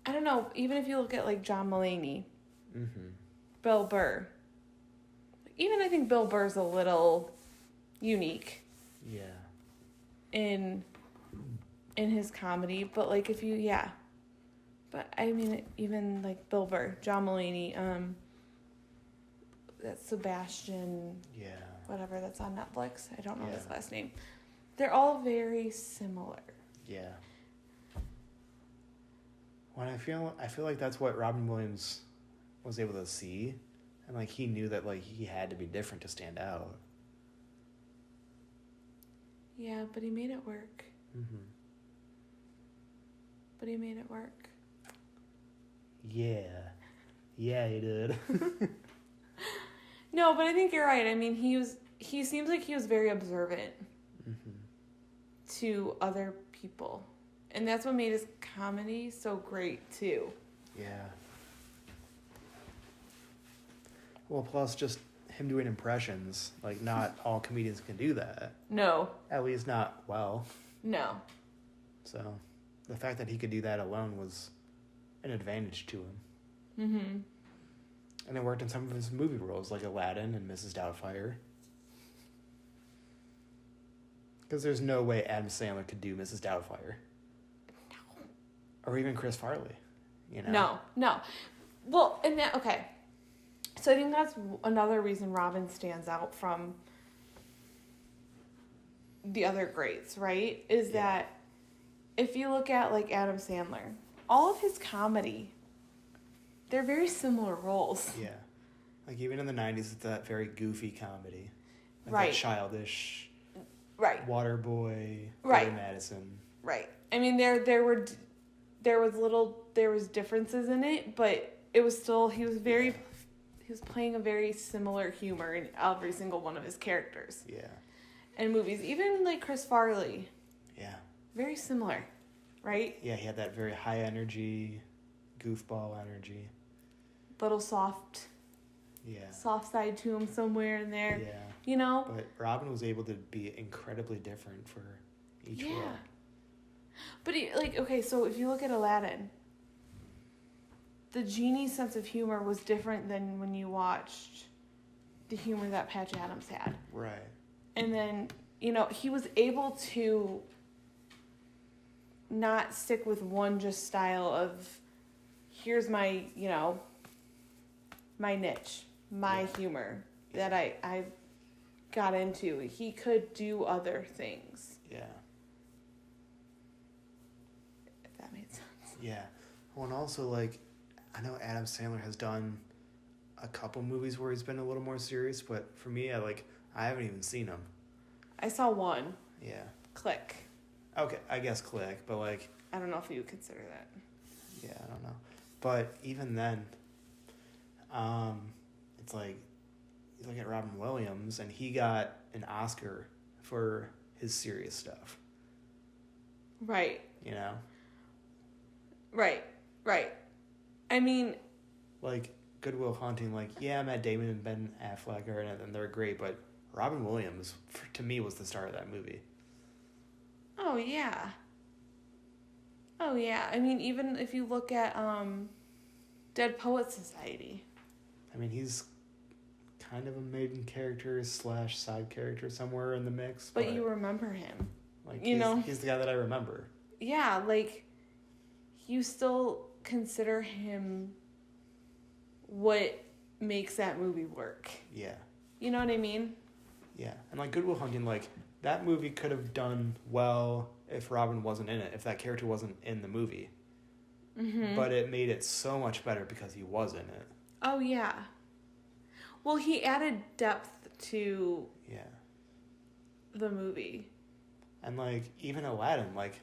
I don't know, even if you look at like John Mulaney, Bill Burr, even I think Bill Burr's a little unique. Yeah. In his comedy, but like but I mean even like Bill Burr, John Mulaney, that's Sebastian. Yeah. Whatever, that's on Netflix. I don't know his last name. They're all very similar. Yeah. Well, I feel like that's what Robin Williams was able to see, and like he knew that like he had to be different to stand out. Yeah, but he made it work. But he made it work. Yeah, he did. No, but I think you're right. I mean, he seems like he was very observant to other people. And that's what made his comedy so great, too. Yeah. Well, plus just him doing impressions. Like, not all comedians can do that. No. At least not well. No. So, the fact that he could do that alone was an advantage to him. And it worked in some of his movie roles, like Aladdin and Mrs. Doubtfire. Because there's no way Adam Sandler could do Mrs. Doubtfire. No. Or even Chris Farley. You know? No. Well, and that, okay. So I think that's another reason Robin stands out from the other greats, right? Is that if you look at like Adam Sandler, all of his comedy, they're very similar roles. Yeah. Like even in the 90s, it's that very goofy comedy. Like Right. That childish. Right. Waterboy. Right. Billy Madison. Right. I mean, there was differences in it, but it was still, he was playing a very similar humor in every single one of his characters. Yeah. And movies, even like Chris Farley. Yeah. Very similar, right? Yeah, he had that very high energy, goofball energy. Little soft side to him somewhere in there. Yeah. You know? But Robin was able to be incredibly different for each role. But okay, so if you look at Aladdin, the genie's sense of humor was different than when you watched the humor that Patch Adams had. Right. And then, he was able to not stick with one just style of, here's my, my niche, my humor that I got into. He could do other things. Yeah. If that made sense. Yeah. Well, and also, like, I know Adam Sandler has done a couple movies where he's been a little more serious, but for me, I haven't even seen them. I saw one. Yeah. Click. Okay, I guess Click, but like... I don't know if you would consider that. Yeah, I don't know. But even then, it's like, you look at Robin Williams, and he got an Oscar for his serious stuff. Right. You know? Right. I mean... Like, Good Will Hunting, like, yeah, Matt Damon and Ben Affleck are in it, and they're great, but Robin Williams, to me, was the star of that movie. Oh, yeah. I mean, even if you look at Dead Poets Society. I mean, he's kind of a main character / side character somewhere in the mix. But you remember him. Like, he's the guy that I remember. Yeah, like, you still consider him what makes that movie work. Yeah. You know what I mean? Yeah. And, like, Good Will Hunting, like, that movie could have done well if Robin wasn't in it, if that character wasn't in the movie. Mm-hmm. But it made it so much better because he was in it. Oh, yeah. Well, he added depth to the movie. And, like, even Aladdin, like,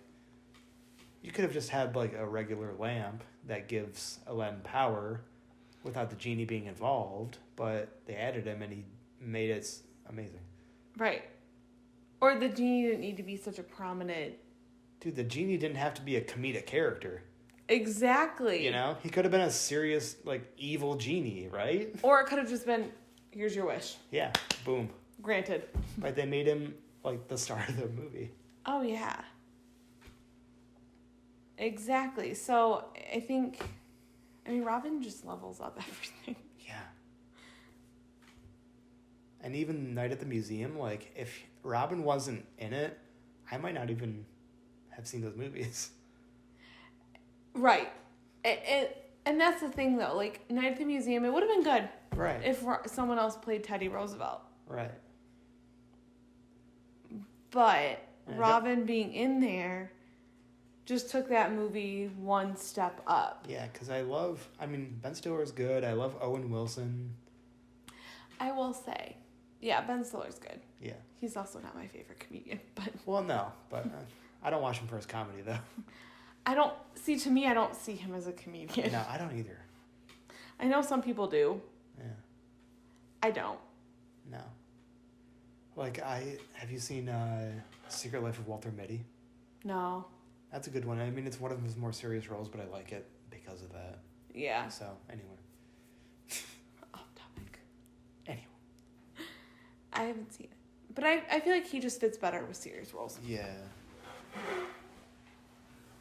you could have just had, like, a regular lamp that gives Aladdin power without the genie being involved, but they added him and he made it amazing. Right. Or the genie didn't need to be such a prominent... Dude, the genie didn't have to be a comedic character. Exactly. You know? He could have been a serious, like, evil genie, right? Or it could have just been, here's your wish. Yeah. Boom. Granted. But they made him, like, the star of the movie. Oh, yeah. Exactly. So, Robin just levels up everything. Yeah. And even Night at the Museum, like, if Robin wasn't in it, I might not even have seen those movies. Right. And that's the thing, though. Like, Night at the Museum, it would have been good. Right. If someone else played Teddy Roosevelt. Right. But Robin being in there just took that movie one step up. Yeah, because Ben Stiller is good. I love Owen Wilson. I will say, Ben Stiller's good. Yeah. He's also not my favorite comedian, but... Well, no, but I don't watch him for his comedy, though. I don't see him as a comedian. No, I don't either. I know some people do. Yeah. I don't. No. Like, have you seen Secret Life of Walter Mitty? No. That's a good one. I mean, it's one of his more serious roles, but I like it because of that. Yeah. So, anyway. Off topic. Anyway. I haven't seen it. But I feel like he just fits better with serious roles. Yeah.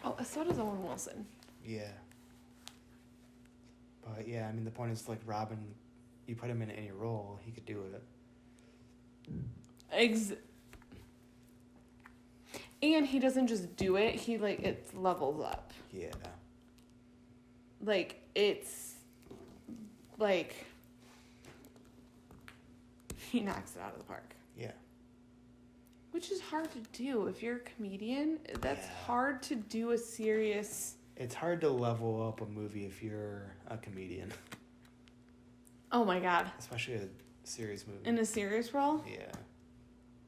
Oh, so does Owen Wilson. Yeah. But, yeah, I mean, the point is, like, Robin, you put him in any role, he could do it. And he doesn't just do it, it levels up. Yeah. Like, it's, like, he knocks it out of the park. Yeah. Which is hard to do. If you're a comedian, that's Yeah. hard to do a serious... It's hard to level up a movie if you're a comedian. Oh my God. Especially a serious movie. In a serious role? Yeah.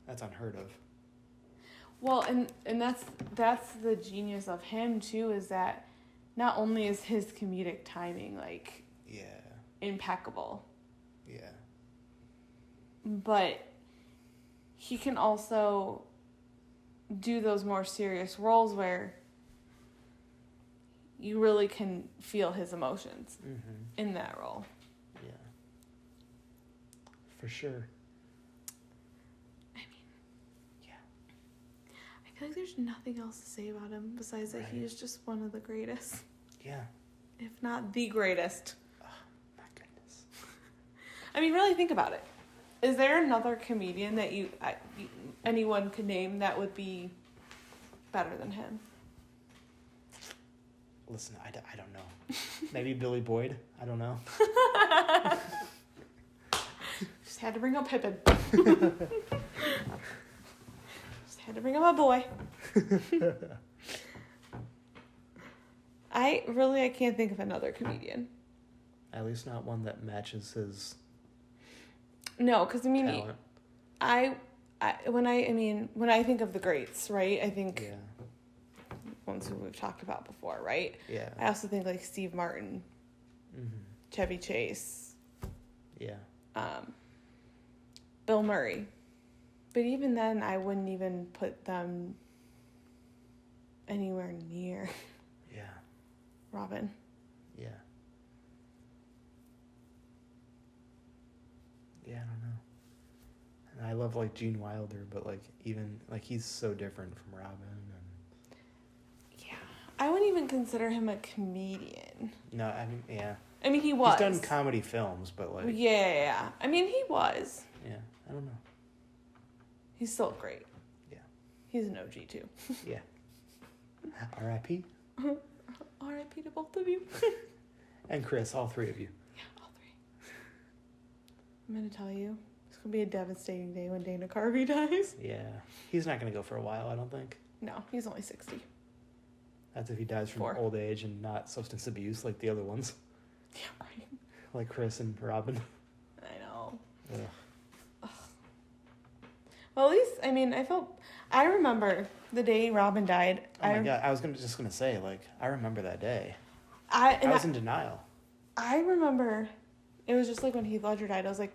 That's unheard of. Well, and that's the genius of him too, is that not only is his comedic timing like Yeah. impeccable, Yeah. but he can also do those more serious roles where you really can feel his emotions in that role. Yeah. For sure. I feel like there's nothing else to say about him besides that he is just one of the greatest. Yeah. If not the greatest. Oh, my goodness. I mean, really think about it. Is there another comedian that anyone could name that would be better than him? Listen, I don't know. Maybe Billy Boyd? I don't know. Just had to bring up Pippin. Had to bring up my boy. I can't think of another comedian. At least not one that matches his No, because I mean, talent. when I think of the greats, right? I think Yeah. ones who we've talked about before, right? Yeah. I also think like Steve Martin, Chevy Chase, Yeah. Bill Murray. But even then, I wouldn't even put them anywhere near Yeah. Robin. Yeah. Yeah, I don't know. And I love like Gene Wilder, but like even like he's so different from Robin. And Yeah, I wouldn't even consider him a comedian. no, I mean, yeah. I mean, he was. He's done comedy films, but like Yeah. I mean, he was. yeah, I don't know. He's still great. Yeah. He's an OG too. Yeah. R.I.P. R.I.P. to both of you. And Chris, all three of you. Yeah, all three. I'm gonna tell you, it's gonna be a devastating day when Dana Carvey dies. Yeah. He's not gonna go for a while, I don't think. No, he's only 60. That's if he dies from old age and not substance abuse like the other ones. Yeah, right. Like Chris and Robin. I know. Ugh. Well, at least, I mean, I remember the day Robin died. Oh my God, I was just gonna say, like, I remember that day. I was in denial. I remember, it was just like when Heath Ledger died, I was like,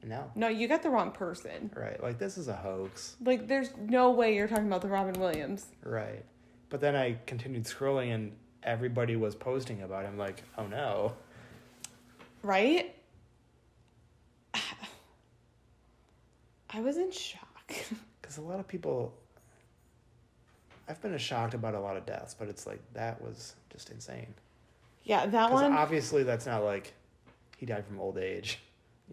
no, you got the wrong person. Right, like, this is a hoax. Like, there's no way you're talking about the Robin Williams. Right. But then I continued scrolling and everybody was posting about him, like, oh no. Right? I was in shock. Because a lot of people, I've been shocked about a lot of deaths, but it's like, that was just insane. Yeah, that one. Obviously that's not like he died from old age,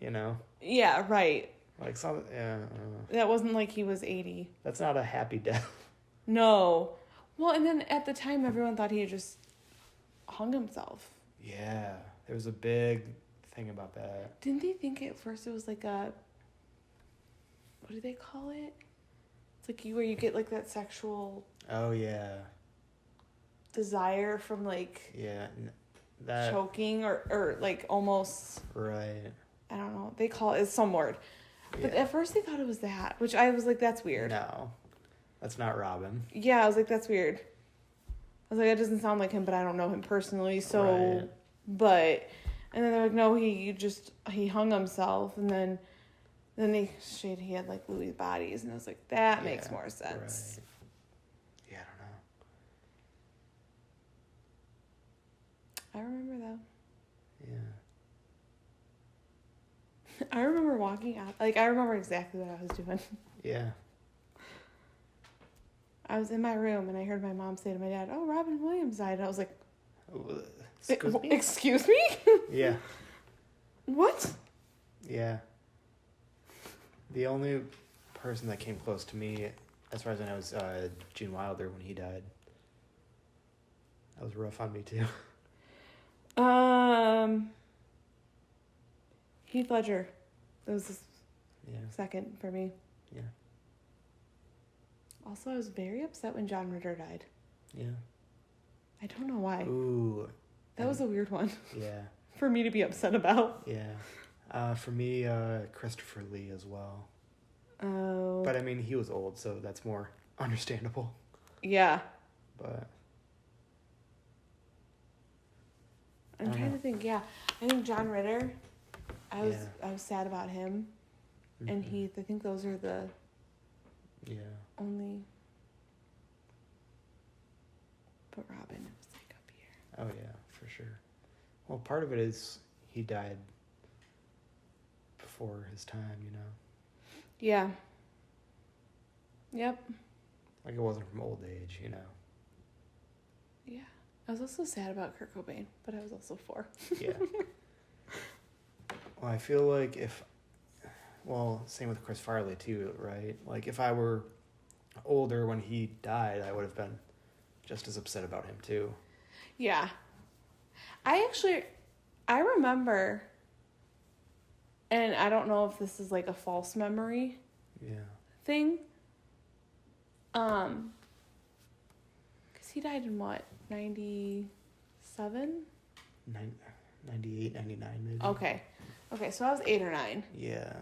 you know? Yeah, right. Like some, yeah. That wasn't like he was 80. That's not a happy death. No. Well, and then at the time, everyone thought he had just hung himself. Yeah, there was a big thing about that. Didn't they think at first it was like a, what do they call it? It's like where you get like that sexual. Oh yeah. Desire from like. Yeah, that. Choking or like almost. Right. I don't know. They call it some word. But at first they thought it was that, which I was like, that's weird. No, that's not Robin. Yeah, I was like, that's weird. I was like, that doesn't sound like him, but I don't know him personally, so. Right. But, and then they're like, no, he hung himself, and then they showed he had like Louis' bodies, and I was like, that makes more sense. Right. Yeah, I don't know. I remember though. Yeah. I remember walking out. Like, I remember exactly what I was doing. Yeah. I was in my room, and I heard my mom say to my dad, oh, Robin Williams died. And I was like, Excuse me? Excuse me? Yeah. What? Yeah. The only person that came close to me, as far as I know, was Gene Wilder when he died. That was rough on me, too. Heath Ledger. That was the Yeah. second for me. Yeah. Also, I was very upset when John Ritter died. Yeah. I don't know why. Ooh. That was a weird one Yeah. for me to be upset about. Yeah. For me, Christopher Lee as well. Oh. But I mean, he was old, so that's more understandable. Yeah. But I'm trying to think. Yeah, I think John Ritter. I was sad about him, and mhm. Heath. I think those are the Yeah. only. But Robin was like up here. Oh yeah, for sure. Well, part of it is he died before his time, you know. Yeah. Yep. Like it wasn't from old age, you know. Yeah. I was also sad about Kurt Cobain, but I was also 4. Yeah. Well, I feel like same with Chris Farley too, right? Like if I were older when he died, I would have been just as upset about him too. Yeah. I remember, and I don't know if this is like a false memory Yeah. thing. Because he died in what, 97? 98, 99 maybe. Okay, so I was 8 or 9. Yeah.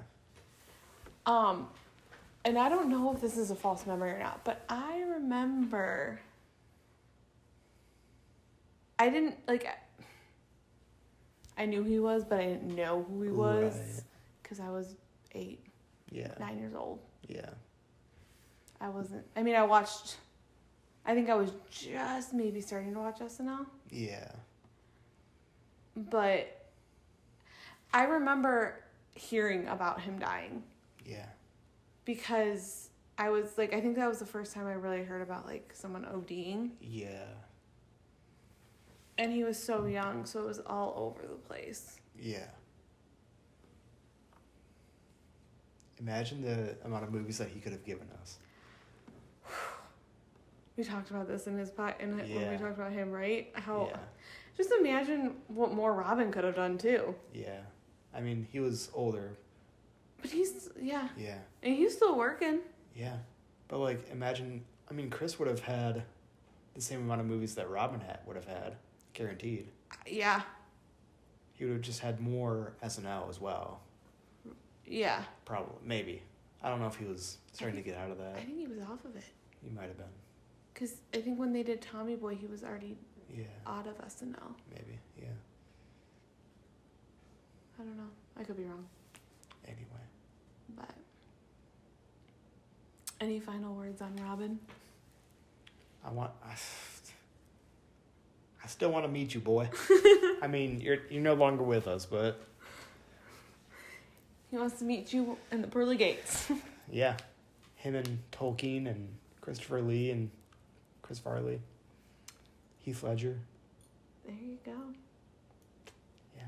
And I don't know if this is a false memory or not, but I remember I didn't, like, I knew he was, but I didn't know who he was because I was 8, 9 years old. Yeah. I think I was just maybe starting to watch SNL. Yeah. But I remember hearing about him dying. Yeah. Because I was like, I think that was the first time I really heard about like someone ODing. Yeah. And he was so young, so it was all over the place. Yeah. Imagine the amount of movies that he could have given us. We talked about this in his when we Yeah. talked about him, right? How Yeah. just imagine what more Robin could have done too. Yeah. I mean, he was older. But he's Yeah. and he's still working. Yeah. But like imagine, I mean, Chris would have had the same amount of movies that Robin would have had, guaranteed. Yeah. He would have just had more SNL as well. Yeah. Probably. Maybe. I don't know if he was starting to get out of that. I think he was off of it. He might have been. Because I think when they did Tommy Boy, he was already Yeah. out of SNL. Maybe. Yeah. I don't know. I could be wrong. Anyway. But any final words on Robin? I still want to meet you, boy. I mean, you're no longer with us, but He wants to meet you in the pearly gates. yeah, him and Tolkien and Christopher Lee and Chris Farley, Heath Ledger. There you go. Yeah.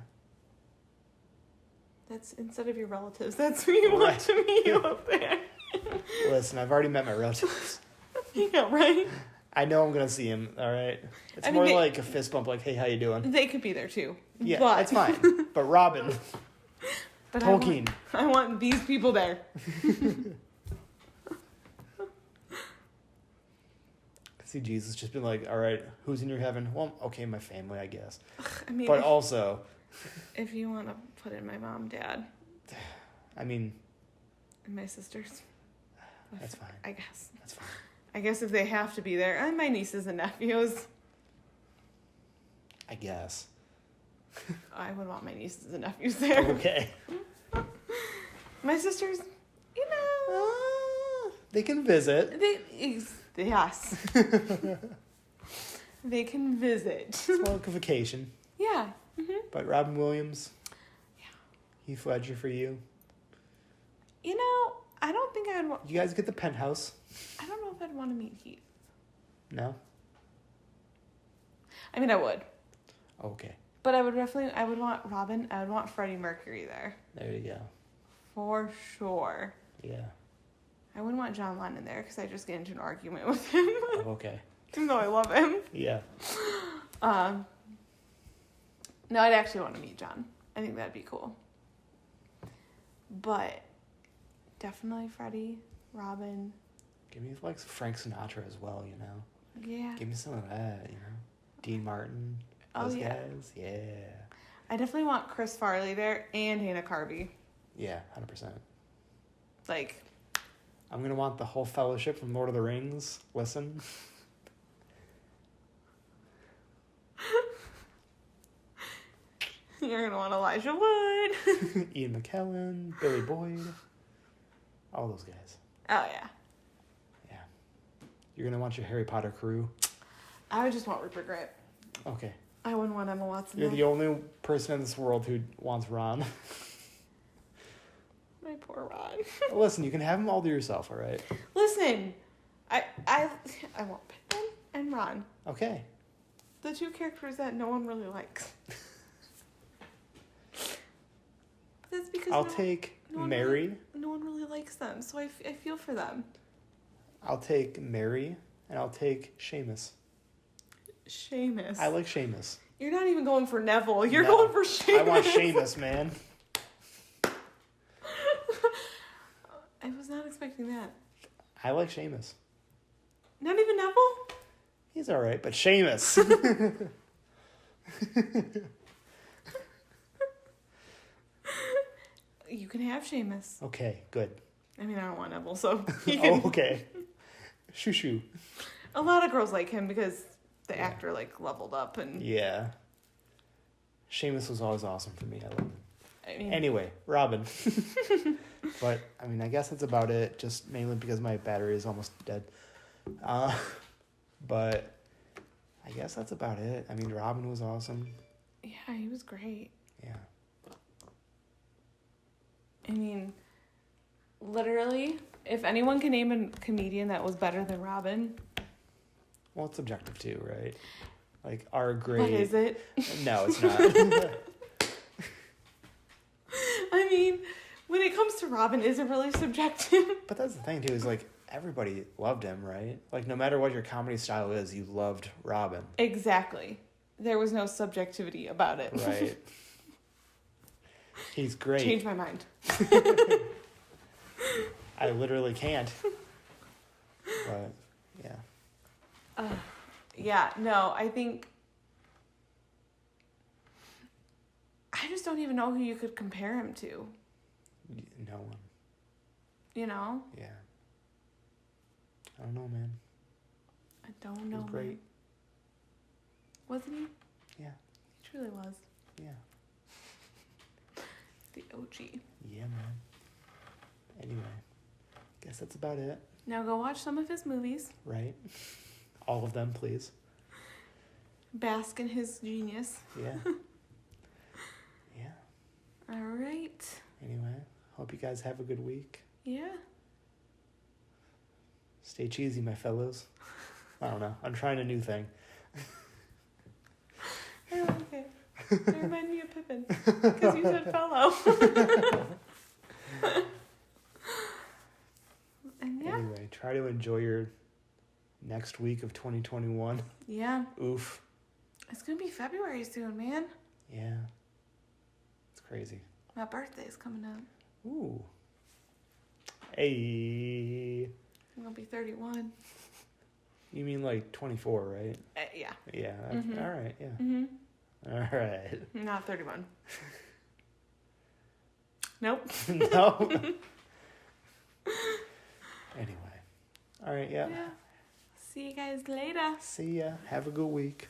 That's instead of your relatives. That's who you want to meet you up there. Listen, I've already met my relatives. Yeah, right. I know I'm gonna see him. All right. It's more like a fist bump, like, "Hey, how you doing?" They could be there too. Yeah, but, that's fine. But Robin, but Tolkien, I want these people there. See Jesus just been like, "All right, who's in your heaven?" Well, okay, my family, I guess. I mean, but also, if you want to put in my mom, dad, I mean, and my sisters, that's fine. I guess. That's fine. I guess if they have to be there, and my nieces and nephews. I guess. I would want my nieces and nephews there. Okay. My sisters, you know, they can visit. Yes. They can visit. It's more like a vacation. Yeah. Mm-hmm. But Robin Williams. Yeah. Heath Ledger for you. You know, I don't think I'd want... You guys get the penthouse. I don't know if I'd want to meet Heath. No? I mean, I would. Okay. But I would want Robin, I would want Freddie Mercury there. There you go. For sure. Yeah. I wouldn't want John Lennon there because I just get into an argument with him. Okay. Even though I love him. Yeah. No, I'd actually want to meet John. I think that'd be cool. But definitely Freddie, Robin. Give me like Frank Sinatra as well, you know. Yeah. Give me some of that, you know. Dean Martin. Oh, Those yeah. guys. Yeah. I definitely want Chris Farley there and Hannah Carvey. Yeah, 100%. Like, I'm gonna want the whole fellowship from Lord of the Rings. Listen. you're gonna want Elijah Wood. Ian McKellen, Billy Boyd, all those guys. Oh yeah. Yeah. You're gonna want your Harry Potter crew. I would just want Rupert Grint. Okay. I wouldn't want Emma Watson. You're though. the only person in this world who wants Ron. My poor Ron. Listen, you can have them all to yourself, all right? Listen, I want Pippin and Ron. Okay. The two characters that no one really likes. That's because I'll take Mary. No one really likes them, so I feel for them. I'll take Mary, and I'll take Seamus. Seamus. I like Seamus. You're not even going for Neville. You're No, going for Seamus. I want Seamus, man. I was not expecting that. I like Seamus. Not even Neville? He's all right, but Seamus. You can have Seamus. Okay, good. I mean, I don't want Neville, so you can. Oh, okay. Shoo shoo. A lot of girls like him because the actor like leveled up and. Yeah. Seamus was always awesome for me. I love him. I mean, Anyway, Robin. But, I mean, I guess that's about it, just mainly because my battery is almost dead. But I guess that's about it. I mean, Robin was awesome. yeah, he was great. Yeah. I mean, literally, if anyone can name a comedian that was better than Robin. Well, it's subjective too, right? Like, our grade... What is it? No, it's not. I mean, when it comes to Robin, is it really subjective? But that's the thing, too, is, like, everybody loved him, right? Like, no matter what your comedy style is, you loved Robin. Exactly. There was no subjectivity about it. Right. He's great. Change my mind. I literally can't. But, yeah. Yeah, no, I think... I just don't even know who you could compare him to. No one. You know? Yeah. I don't know, man. I don't know. He's great. Man. Wasn't he? Yeah. He truly was. Yeah. The OG. Yeah, man. Anyway. Guess that's about it. Now go watch some of his movies. Right? All of them, please. Bask in his genius. Yeah. Yeah. All right. Anyway, hope you guys have a good week. Yeah. Stay cheesy, my fellows. I don't know. I'm trying a new thing. I like it. It reminded me of Pippin. Because you said fellow. And yeah. Anyway, try to enjoy your next week of 2021. Yeah. Oof. It's going to be February soon, man. Yeah. It's crazy. My birthday's coming up. Ooh. Hey. I'm going to be 31. You mean like 24, right? Yeah. Yeah. Mhm. All right. Yeah. Mm-hmm. All right. Not 31. Nope. No. Anyway. All right. Yeah. Yeah. See you guys later. See ya. Have a good week.